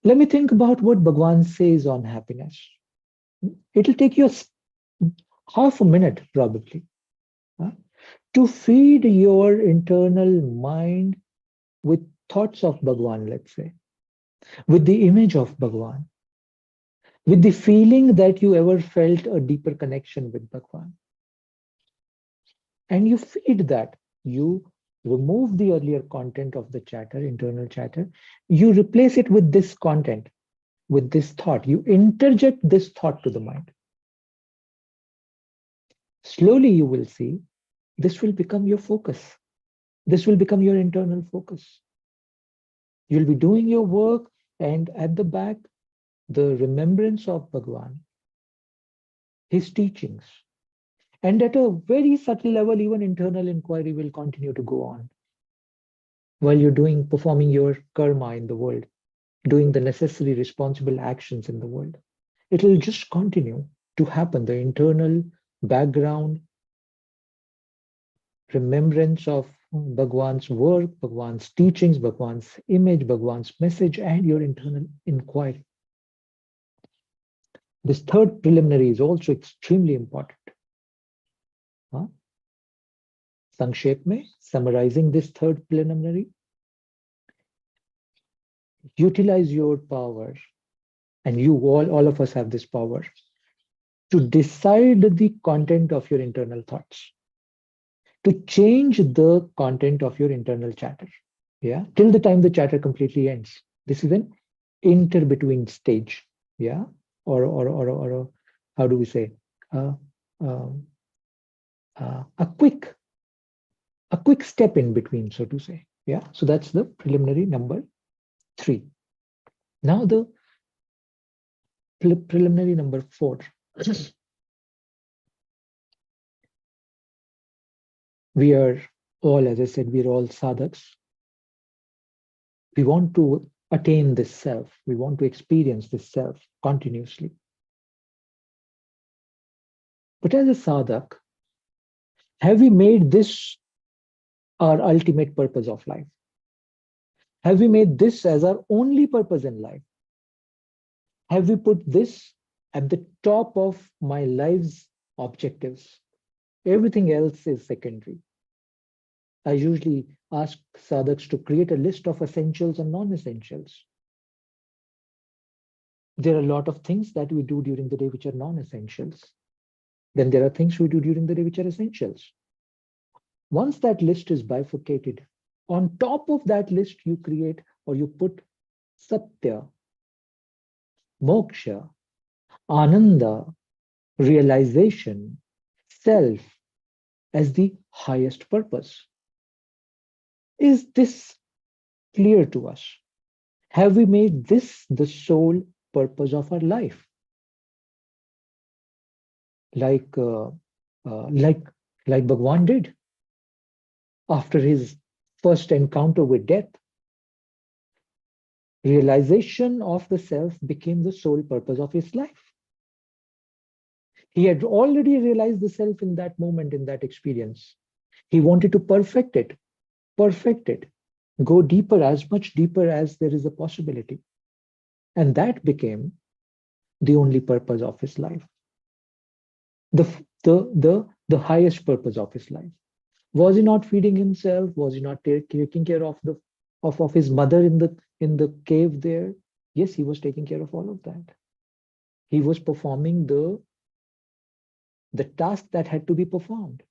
Let me think about what Bhagwan says on happiness. It'll take you half a minute, probably, to feed your internal mind with thoughts of Bhagwan, let's say, with the image of Bhagwan, with the feeling that you ever felt a deeper connection with Bhagwan. And you feed that. You remove the earlier content of the chatter, internal chatter. You replace it with this content, with this thought. You interject this thought to the mind. Slowly you will see this will become your focus. This will become your internal focus. You'll be doing your work, and at the back, the remembrance of Bhagwan, his teachings. And at a very subtle level, even internal inquiry will continue to go on while you're performing your karma in the world, doing the necessary responsible actions in the world. It will just continue to happen. The internal background remembrance of Bhagwan's work, Bhagwan's teachings, Bhagwan's image, Bhagwan's message, and your internal inquiry. This third preliminary is also extremely important. संक्षेप में, summarizing this third preliminary, utilize your power, and you all of us have this power, to decide the content of your internal thoughts, to change the content of your internal chatter. Yeah, till the time the chatter completely ends. This is an inter-between stage. Yeah, or how do we say? Um, a quick step in between, so to say. Yeah, so that's the preliminary number 3. Now the preliminary number 4. We are all, as I said, we are all sadhaks. We want to attain this self. We want to experience this self continuously. But as a sadhak, have we made this our ultimate purpose of life? Have we made this as our only purpose in life? Have we put this at the top of my life's objectives? Everything else is secondary. I usually ask sadhaks to create a list of essentials and non-essentials. There are a lot of things that we do during the day which are non-essentials. Then there are things we do during the day which are essentials. Once that list is bifurcated, on top of that list you create or you put Satya, Moksha, Ananda, realization, self as the highest purpose. Is this clear to us? Have we made this the sole purpose of our life? Like Bhagwan did after his first encounter with death. Realization of the self became the sole purpose of his life. He had already realized the self in that moment, in that experience. He wanted to perfect it, go deeper, as much deeper as there is a possibility. And that became the only purpose of his life. The highest purpose of his life. Was he not feeding himself? Was he not taking care of his mother in the cave there? Yes, he was taking care of all of that. He was performing the task that had to be performed.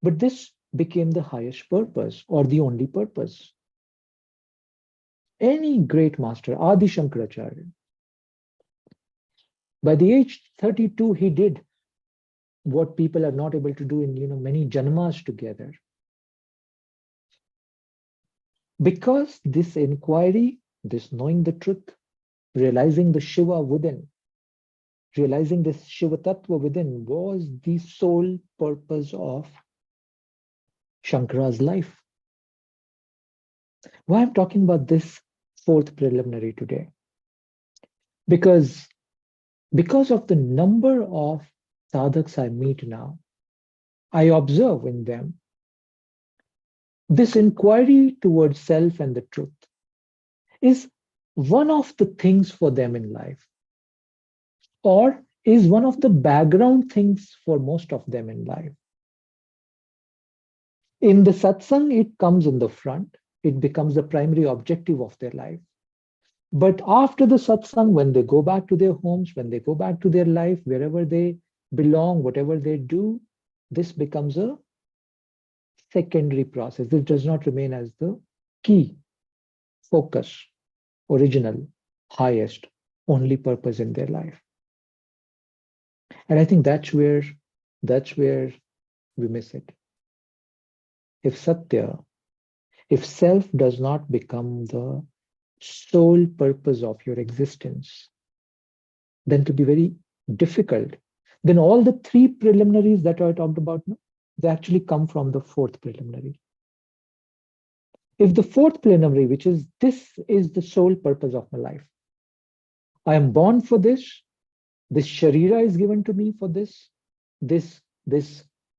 But this became the highest purpose or the only purpose. Any great master, Adi Shankaracharya, by the age 32, he did what people are not able to do in many janmas together. Because this inquiry, this knowing the truth, realizing the Shiva within, realizing this Shiva Tattva within was the sole purpose of Shankara's life. Why I'm talking about this fourth preliminary today? Because of the number of sadhaks I meet now, I observe in them this inquiry towards self and the truth is one of the things for them in life, or is one of the background things for most of them in life. In the satsang, it comes in the front, it becomes the primary objective of their life. But after the satsang, when they go back to their homes, when they go back to their life, wherever they belong, whatever they do, this becomes a secondary process. This does not remain as the key, focus, original, highest, only purpose in their life. And I think that's where we miss it. If satya, if self does not become the sole purpose of your existence, then to be very difficult. Then all the three preliminaries that I talked about, they actually come from the fourth preliminary. If the fourth preliminary, which is this is the sole purpose of my life, I am born for this sharira is given to me for this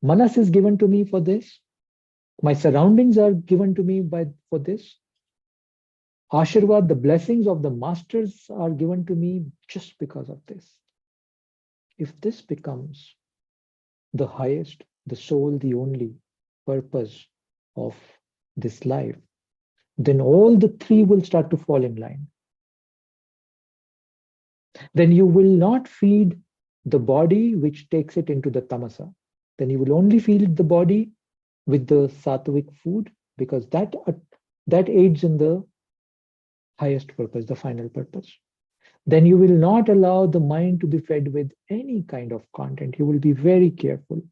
manas is given to me for this, my surroundings are given to me for this, Ashirvad, the blessings of the masters are given to me just because of this. If this becomes the highest, the sole, the only purpose of this life, then all the three will start to fall in line. Then you will not feed the body which takes it into the tamasa. Then you will only feed the body with the sattvic food, because that aids in the highest purpose, the final purpose. Then you will not allow the mind to be fed with any kind of content. You will be very careful.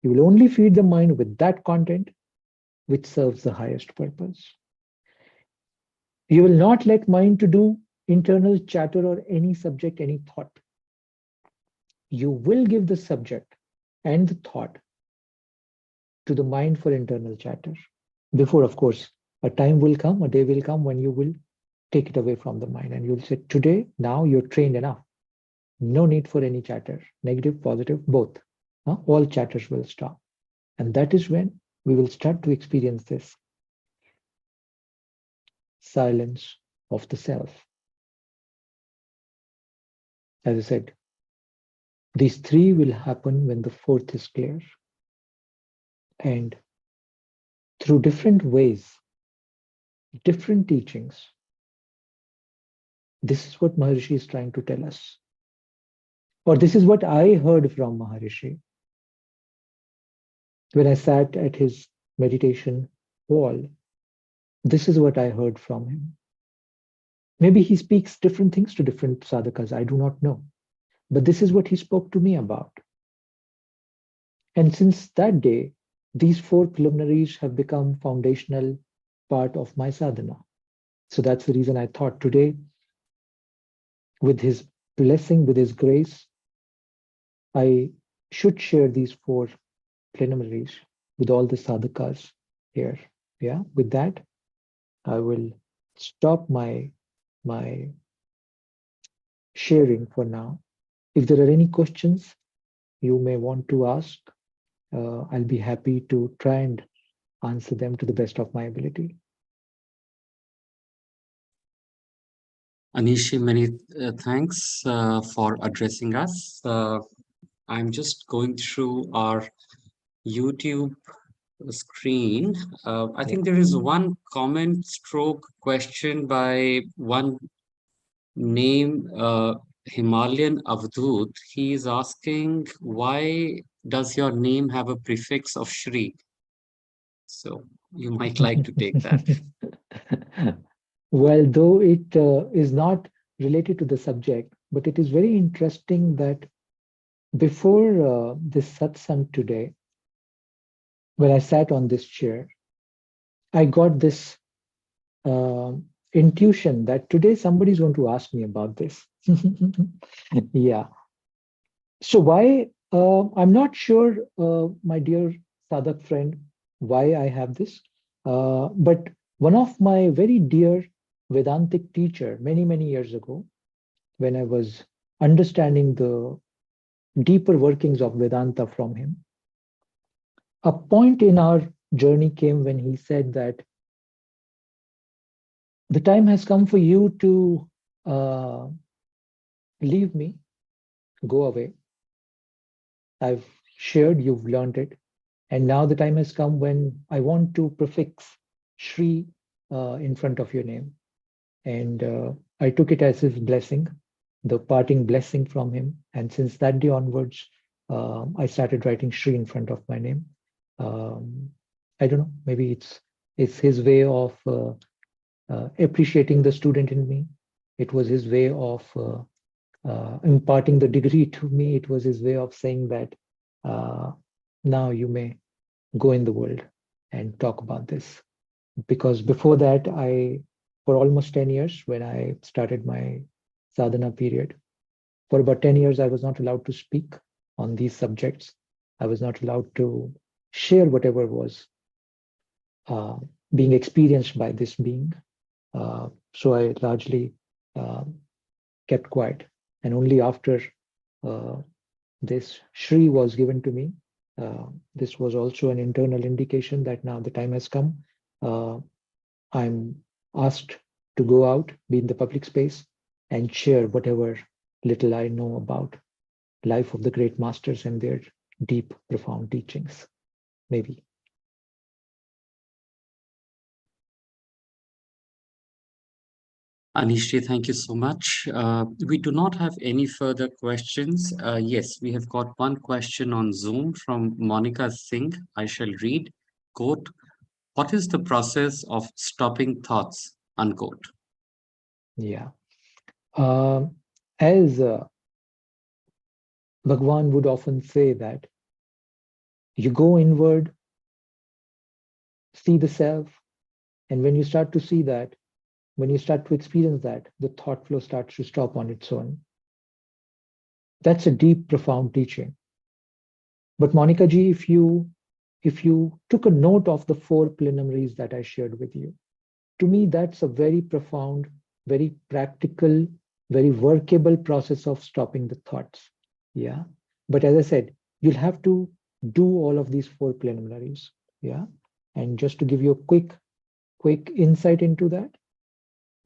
You will only feed the mind with that content which serves the highest purpose. You will not let mind to do internal chatter or any subject, any thought. You will give the subject and the thought to the mind for internal chatter. Before, of course, a time will come, a day will come when you will take it away from the mind and you'll say, today, now you're trained enough. No need for any chatter, negative, positive, both. All chatters will stop. And that is when we will start to experience this silence of the self. As I said, these three will happen when the fourth is clear. And through different ways, different teachings, this is what Maharishi is trying to tell us. Or this is what I heard from Maharishi when I sat at his meditation wall. This is what I heard from him. Maybe he speaks different things to different sadhakas, I do not know. But this is what he spoke to me about. And since that day, these four preliminaries have become foundational part of my sadhana. So that's the reason I thought today, with his blessing, with his grace, I should share these four preliminaries with all the sadhakas here. Yeah, with that, I will stop my sharing for now. If there are any questions you may want to ask, I'll be happy to try and answer them to the best of my ability. Anishi, many thanks for addressing us. I'm just going through our YouTube screen. I think there is one comment stroke question by one name Himalayan Avdut. He is asking, why does your name have a prefix of Shri? So you might like to take that. Well, though it is not related to the subject, but it is very interesting that before this satsang today, when I sat on this chair, I got this intuition that today somebody's going to ask me about this. Yeah. So why? I'm not sure, my dear Sadak friend, why I have this. But one of my very dear Vedantic teacher, many years ago, when I was understanding the deeper workings of Vedanta from him, a point in our journey came when he said that the time has come for you to leave me, go away. I've shared, you've learned it. And now the time has come when I want to prefix Sri in front of your name. And I took it as his blessing, the parting blessing from him. And since that day onwards, I started writing Sri in front of my name. I don't know, maybe it's his way of appreciating the student in me. It was his way of imparting the degree to me. It was his way of saying that now you may go in the world and talk about this. Because before that, for almost 10 years, when I started my sadhana period, for about 10 years, I was not allowed to speak on these subjects. I was not allowed to share whatever was being experienced by this being. So I largely kept quiet. And only after this Shri was given to me, this was also an internal indication that now the time has come. I'm asked to go out, be in the public space, and share whatever little I know about life of the great masters and their deep, profound teachings. Maybe. Anishji, thank you so much. We do not have any further questions. Yes, we have got one question on Zoom from Monica Singh. I shall read, quote, "What is the process of stopping thoughts?" Unquote. Yeah. As Bhagwan would often say that you go inward, see the self, and when you start to see that, when you start to experience that, the thought flow starts to stop on its own. That's a deep, profound teaching. But Monica ji, if you took a note of the four preliminaries that I shared with you, to me, that's a very profound, very practical, very workable process of stopping the thoughts. Yeah. But as I said, you'll have to do all of these four preliminaries. Yeah. And just to give you a quick insight into that,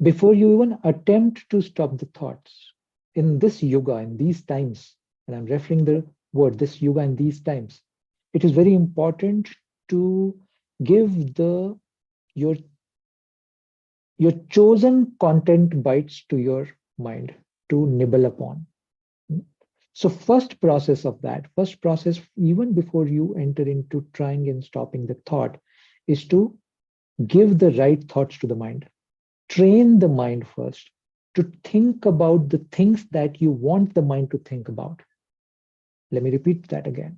before you even attempt to stop the thoughts, in this yoga, in these times, and I'm referring the word, this yoga in these times, it is very important to give your your chosen content bites to your mind to nibble upon. So first process, even before you enter into trying and stopping the thought, is to give the right thoughts to the mind. Train the mind first to think about the things that you want the mind to think about. Let me repeat that again.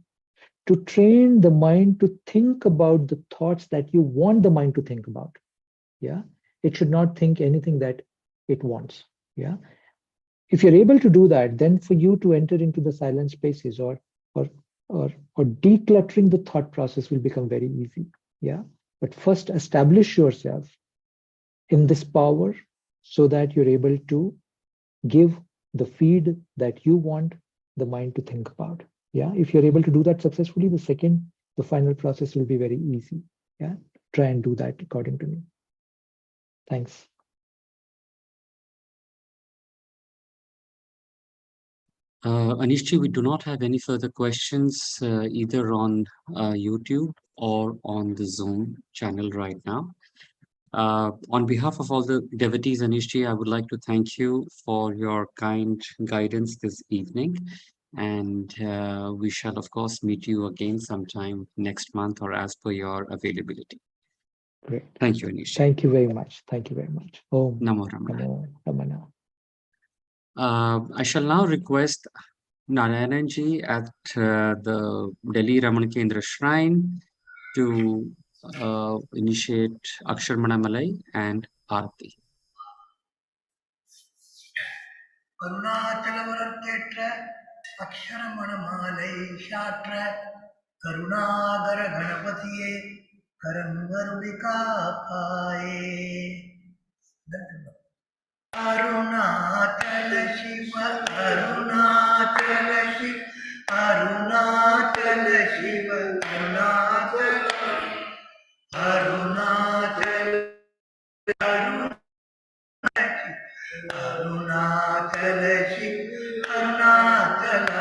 To train the mind to think about the thoughts that you want the mind to think about. Yeah. It should not think anything that it wants. Yeah. If you're able to do that, then for you to enter into the silent spaces or or decluttering the thought process will become very easy. Yeah. But first establish yourself in this power so that you're able to give the feed that you want the mind to think about. Yeah. If you're able to do that successfully, the final process will be very easy. Yeah. Try and do that according to me. Thanks. Anishji, we do not have any further questions either on YouTube or on the Zoom channel right now. On behalf of all the devotees, Anishji, I would like to thank you for your kind guidance this evening. And we shall, of course, meet you again sometime next month or as per your availability. Great. Thank you, Anish. Thank you very much. Thank you very much. Om Namo Ramana. Namo Ramana. I shall now request Narayananji at the Delhi Raman Kendra Shrine to initiate Aksharmana Malai and Aarti. கருணாச்சலவரத்தேற்ற அக்ஷரமண மாலை சாற்ற கருணாகர கணபதியே கரங்கருளி காப்பாயே. அருணாச்சல சிவ அருணாச்சல சிவ அருணாச்சல சிவ அருணாச்சல அருணாச்சல அருணாச்சல சிவ அருணாச்சல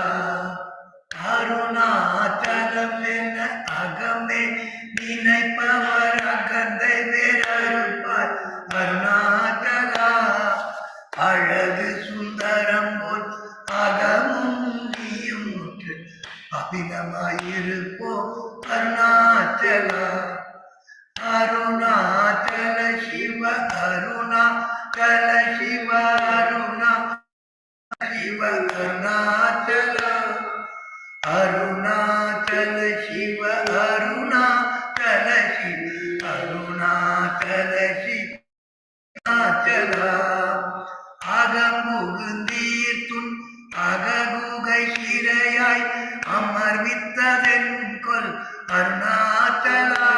அருணாச்சலம் என அகமே நினைப்பவர் அகந்தை வேறறுப்பார் அருணாச்சலா. அழகு சுந்தரம் போல் அகமும் நீயும் முற்று அபிதமாயிருப்போம் அருணாச்சலா. அருணாச்சல சிவ அருணாச்சல சிவ அருணா சிவ அருணாச்சல அருணாச்சல சிவ அருணாச்சல சிவ அருணாச்சல சிவ அருணாச்சலா. அகமுகுந்தீர்த்துன் அககுகை சிறையாய் அமர்வித்ததென்கொல் அருணாச்சலா.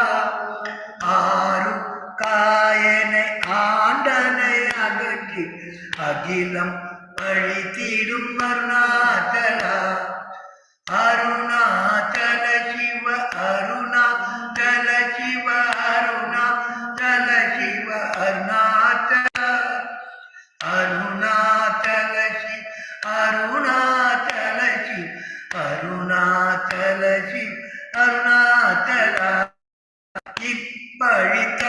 ஆறு காயனை ஆண்டனை அகற்றி அகிலம் அழித்திடும் அருணாச்சலா. அருணாச்சல சிவ அருணாச்சல சிவ அருணாச்சல சிவ அருணாச்சல அருணாச்சல சிவ அருணாச்சல சிவ அருணாச்சல சிவ அருணாச்சலா. இப்பழித்த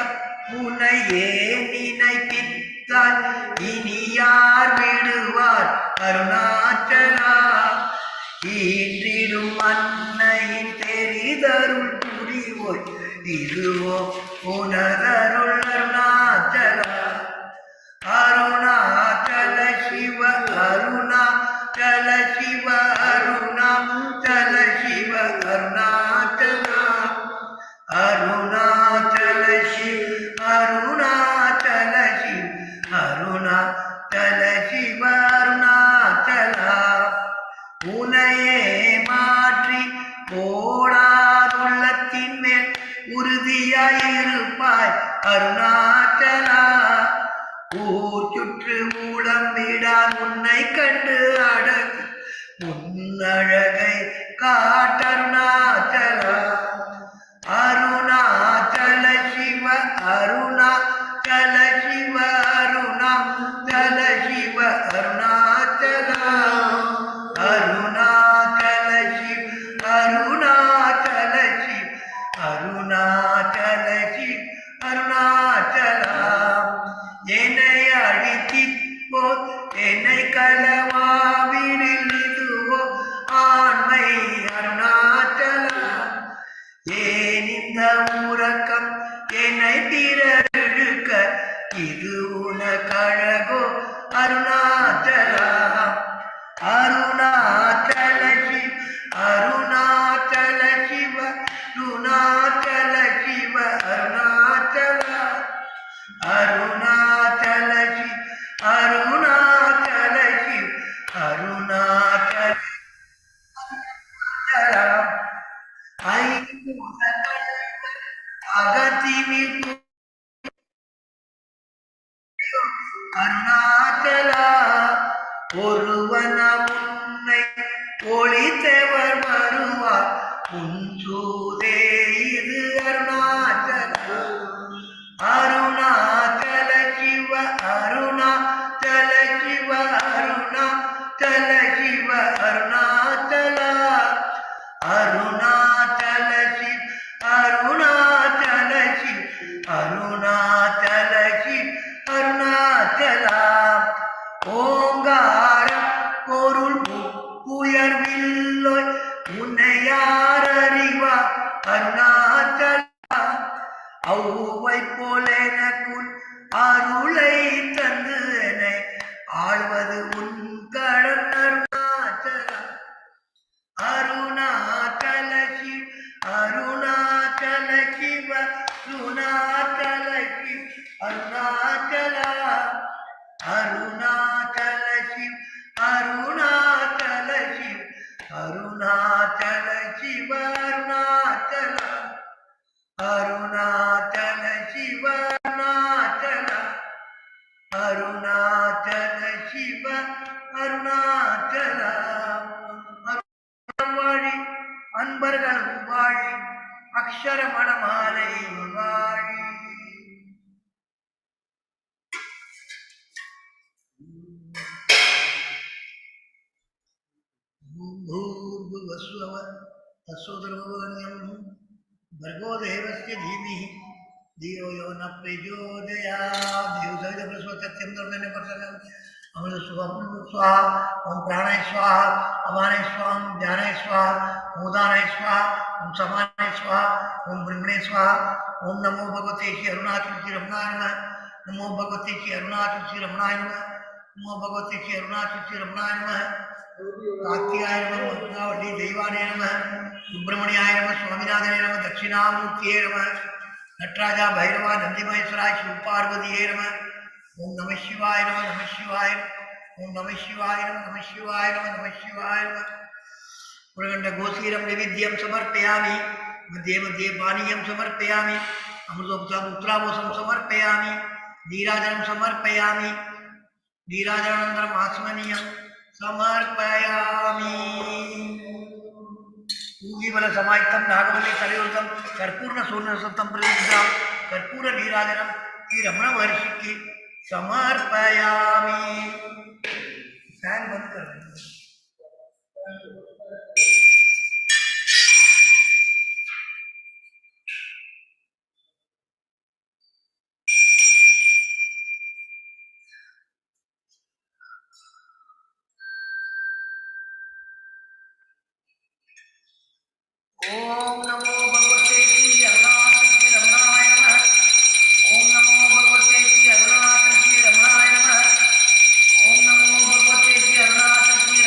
புனையே நினைப்பித்தால் இனி யார் விடுவார் அருணாச்சலா. ஈன்றிடும் அன்னையின் தெரிதருள் புரிவோய் இதுவோ உனதருள் அருணாச்சலா. அருணாச்சல சிவ அருணாச்சல சிவ அருணாச்சல சிவ அருணாச்சலா. அருணாச்சல சிவ அருணாச்சல சிவ அருணாச்சல சிவ அருணாச்சலா. உனையே மாற்றி போடாதுள்ளத்தின் மேல் உறுதியாயிருப்பாய் அருணாச்சலா. ஊர் சுற்று ஊழம்பிடான் உன்னை கண்டு அடங்கு உன்னழகை காட்டருணாச்சலா. அருணாச்சல சிவ அருணாச்சல சிவ அருணாச்சல சிவ அருணாச்சலா. அருணாச்சல சிவ அருணாச்சல சிவ அருணாச்சல சிவ அருணாச்சலா. என்னை அழித்திப்போ என்னை களவாவிடில் இதுவோ ஆண்மை அருணாச்சலா. ஏன் இந்த உறக்கம் என்னை பிறழுக்க இது உனக்கழகோ அருணாச்சலா. அருணாச்சல சிவ அருணாச்சல சிவ அருணாச்சல சிவ அருணாச்சலா. அருணாச்சல சிவ அருணாச்சல சிவ அருணாச்சல அகத்தினில் அருணாச்சலா. ஒருவன உன்னை ஒளித்தவர் வருவார் உன்சூதே இது அருணாச்சலா. அருணாச்சல சிவ அருணாச்சல சிவ அருணாச்சல சிவ அருணாச்சலா. அருணாச்சல சிவ அருணாச்சல சிவ அவ்வை போல எனக்குள் அருளை தந்து என்னை ஆழ்வது உன் கடன் அருணாச்சலா அருணாச்சல சிவ அருணாச்சல சிவ அருணாச்சல சிவ அருணாச்சலா அருணாச்சல சிவ அருணாச்சல சிவ அருணாச்சல சிவ அருணாச்சலா அருணாச்சல சிவ அருணாச்சலா அருணாச்சல சிவ அருணாச்சலா வாழி அன்பர்களும் வாழி அக்ஷர மணமாலை வாழி भूर्भुवस्वः तत्सवितुर्वरेण्यं भर्गो देवस्य धीमहि धियो यो न प्रचोदयात् देवसवितुर्वरेण्यं तत्सवितुर्वरेण्यं अमृतस्वं स्वाहा ओम प्राणाय स्वाहा अपानाय स्वाहा ज्ञानाय स्वाहा उदानाय स्वाहा ओम समानाय स्वाहा ओम ब्रह्मणे स्वाहा ओम नमो भगवते श्री अरुणाचल श्री रमणाय नमः नमो भगवते श्री अरुणाचल श्री रमणाय नमः नमो भगवते श्री अरुणाचल श्री रमणाय नमः कार्तिकाय नमः मंगलावती दैवाने नमः सुब्रह्मण्याय नमः स्वामीनाथने नमः दक्षिणामूर्तिये नमः नटराजा भैरवा नंदीमहेश्वराय शिव पार्वतीये नमः ओम नमः शिवाय नमः नमः शिवाय ओम नमः शिवाय नमः नमः शिवाय नमः नमः शिवाय नमः पुरगंड गोसीरं नैवेद्यं समर्पयामि मध्ये मध्ये पानीयं समर्पयामि अमृतोपचारोत्तरावोसं समर्पयामि नीराजनं समर्पयामि नीराजनानन्तरम् आचमनीयं समर्पयामि पूगीबल समाहितं नागवल्ली तलयुतं कर्पूर्ण सूर्णसत्तं प्रतिष्ठां कर्पूर नीराजनं श्री रमण महर्षि की समर्पयामि फैन बंद कर देंगे ओम नमो भगवते श्री अरुणाचल श्री रमणाय नमः ओम नमो भगवते श्री अरुणाचल श्री रमणाय नमः ओम नमो भगवते श्री अरुणाचल श्री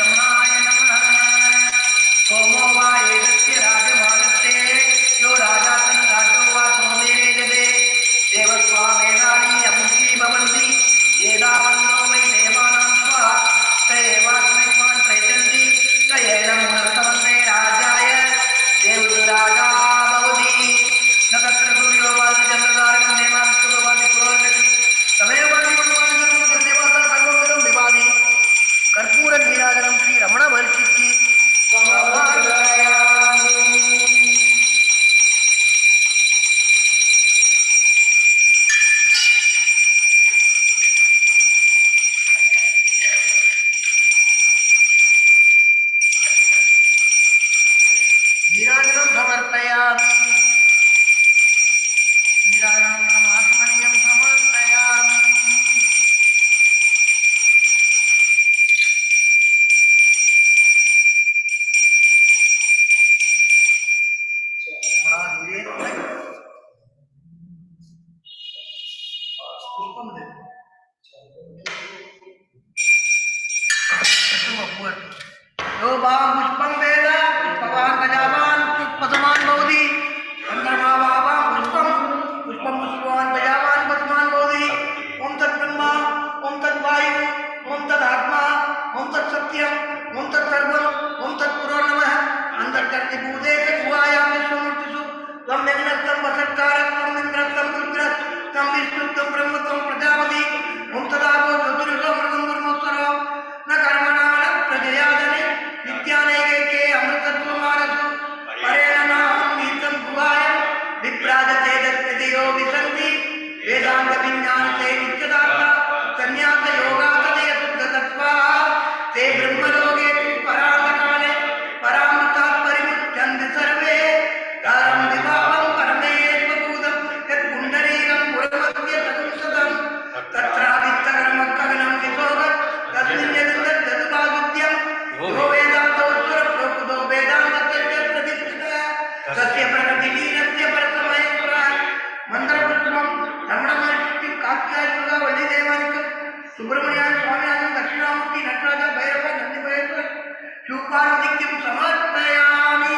कृपादिक्यं समर्पयामि।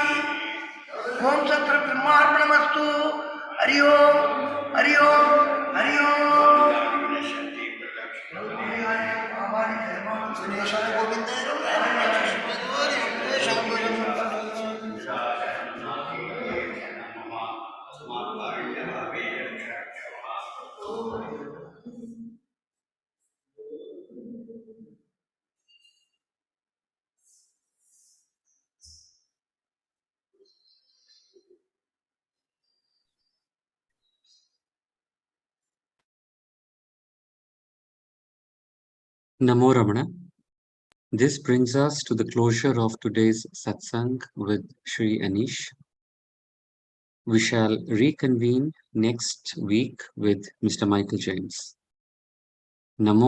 ओम सत्र ब्रह्मार्पणमस्तु। हरि ओम हरि ओम हरि ओम। Namo Ramana. This brings us to the closure of today's satsang with Sri Anish. We shall reconvene next week with Mr. Michael James. Namo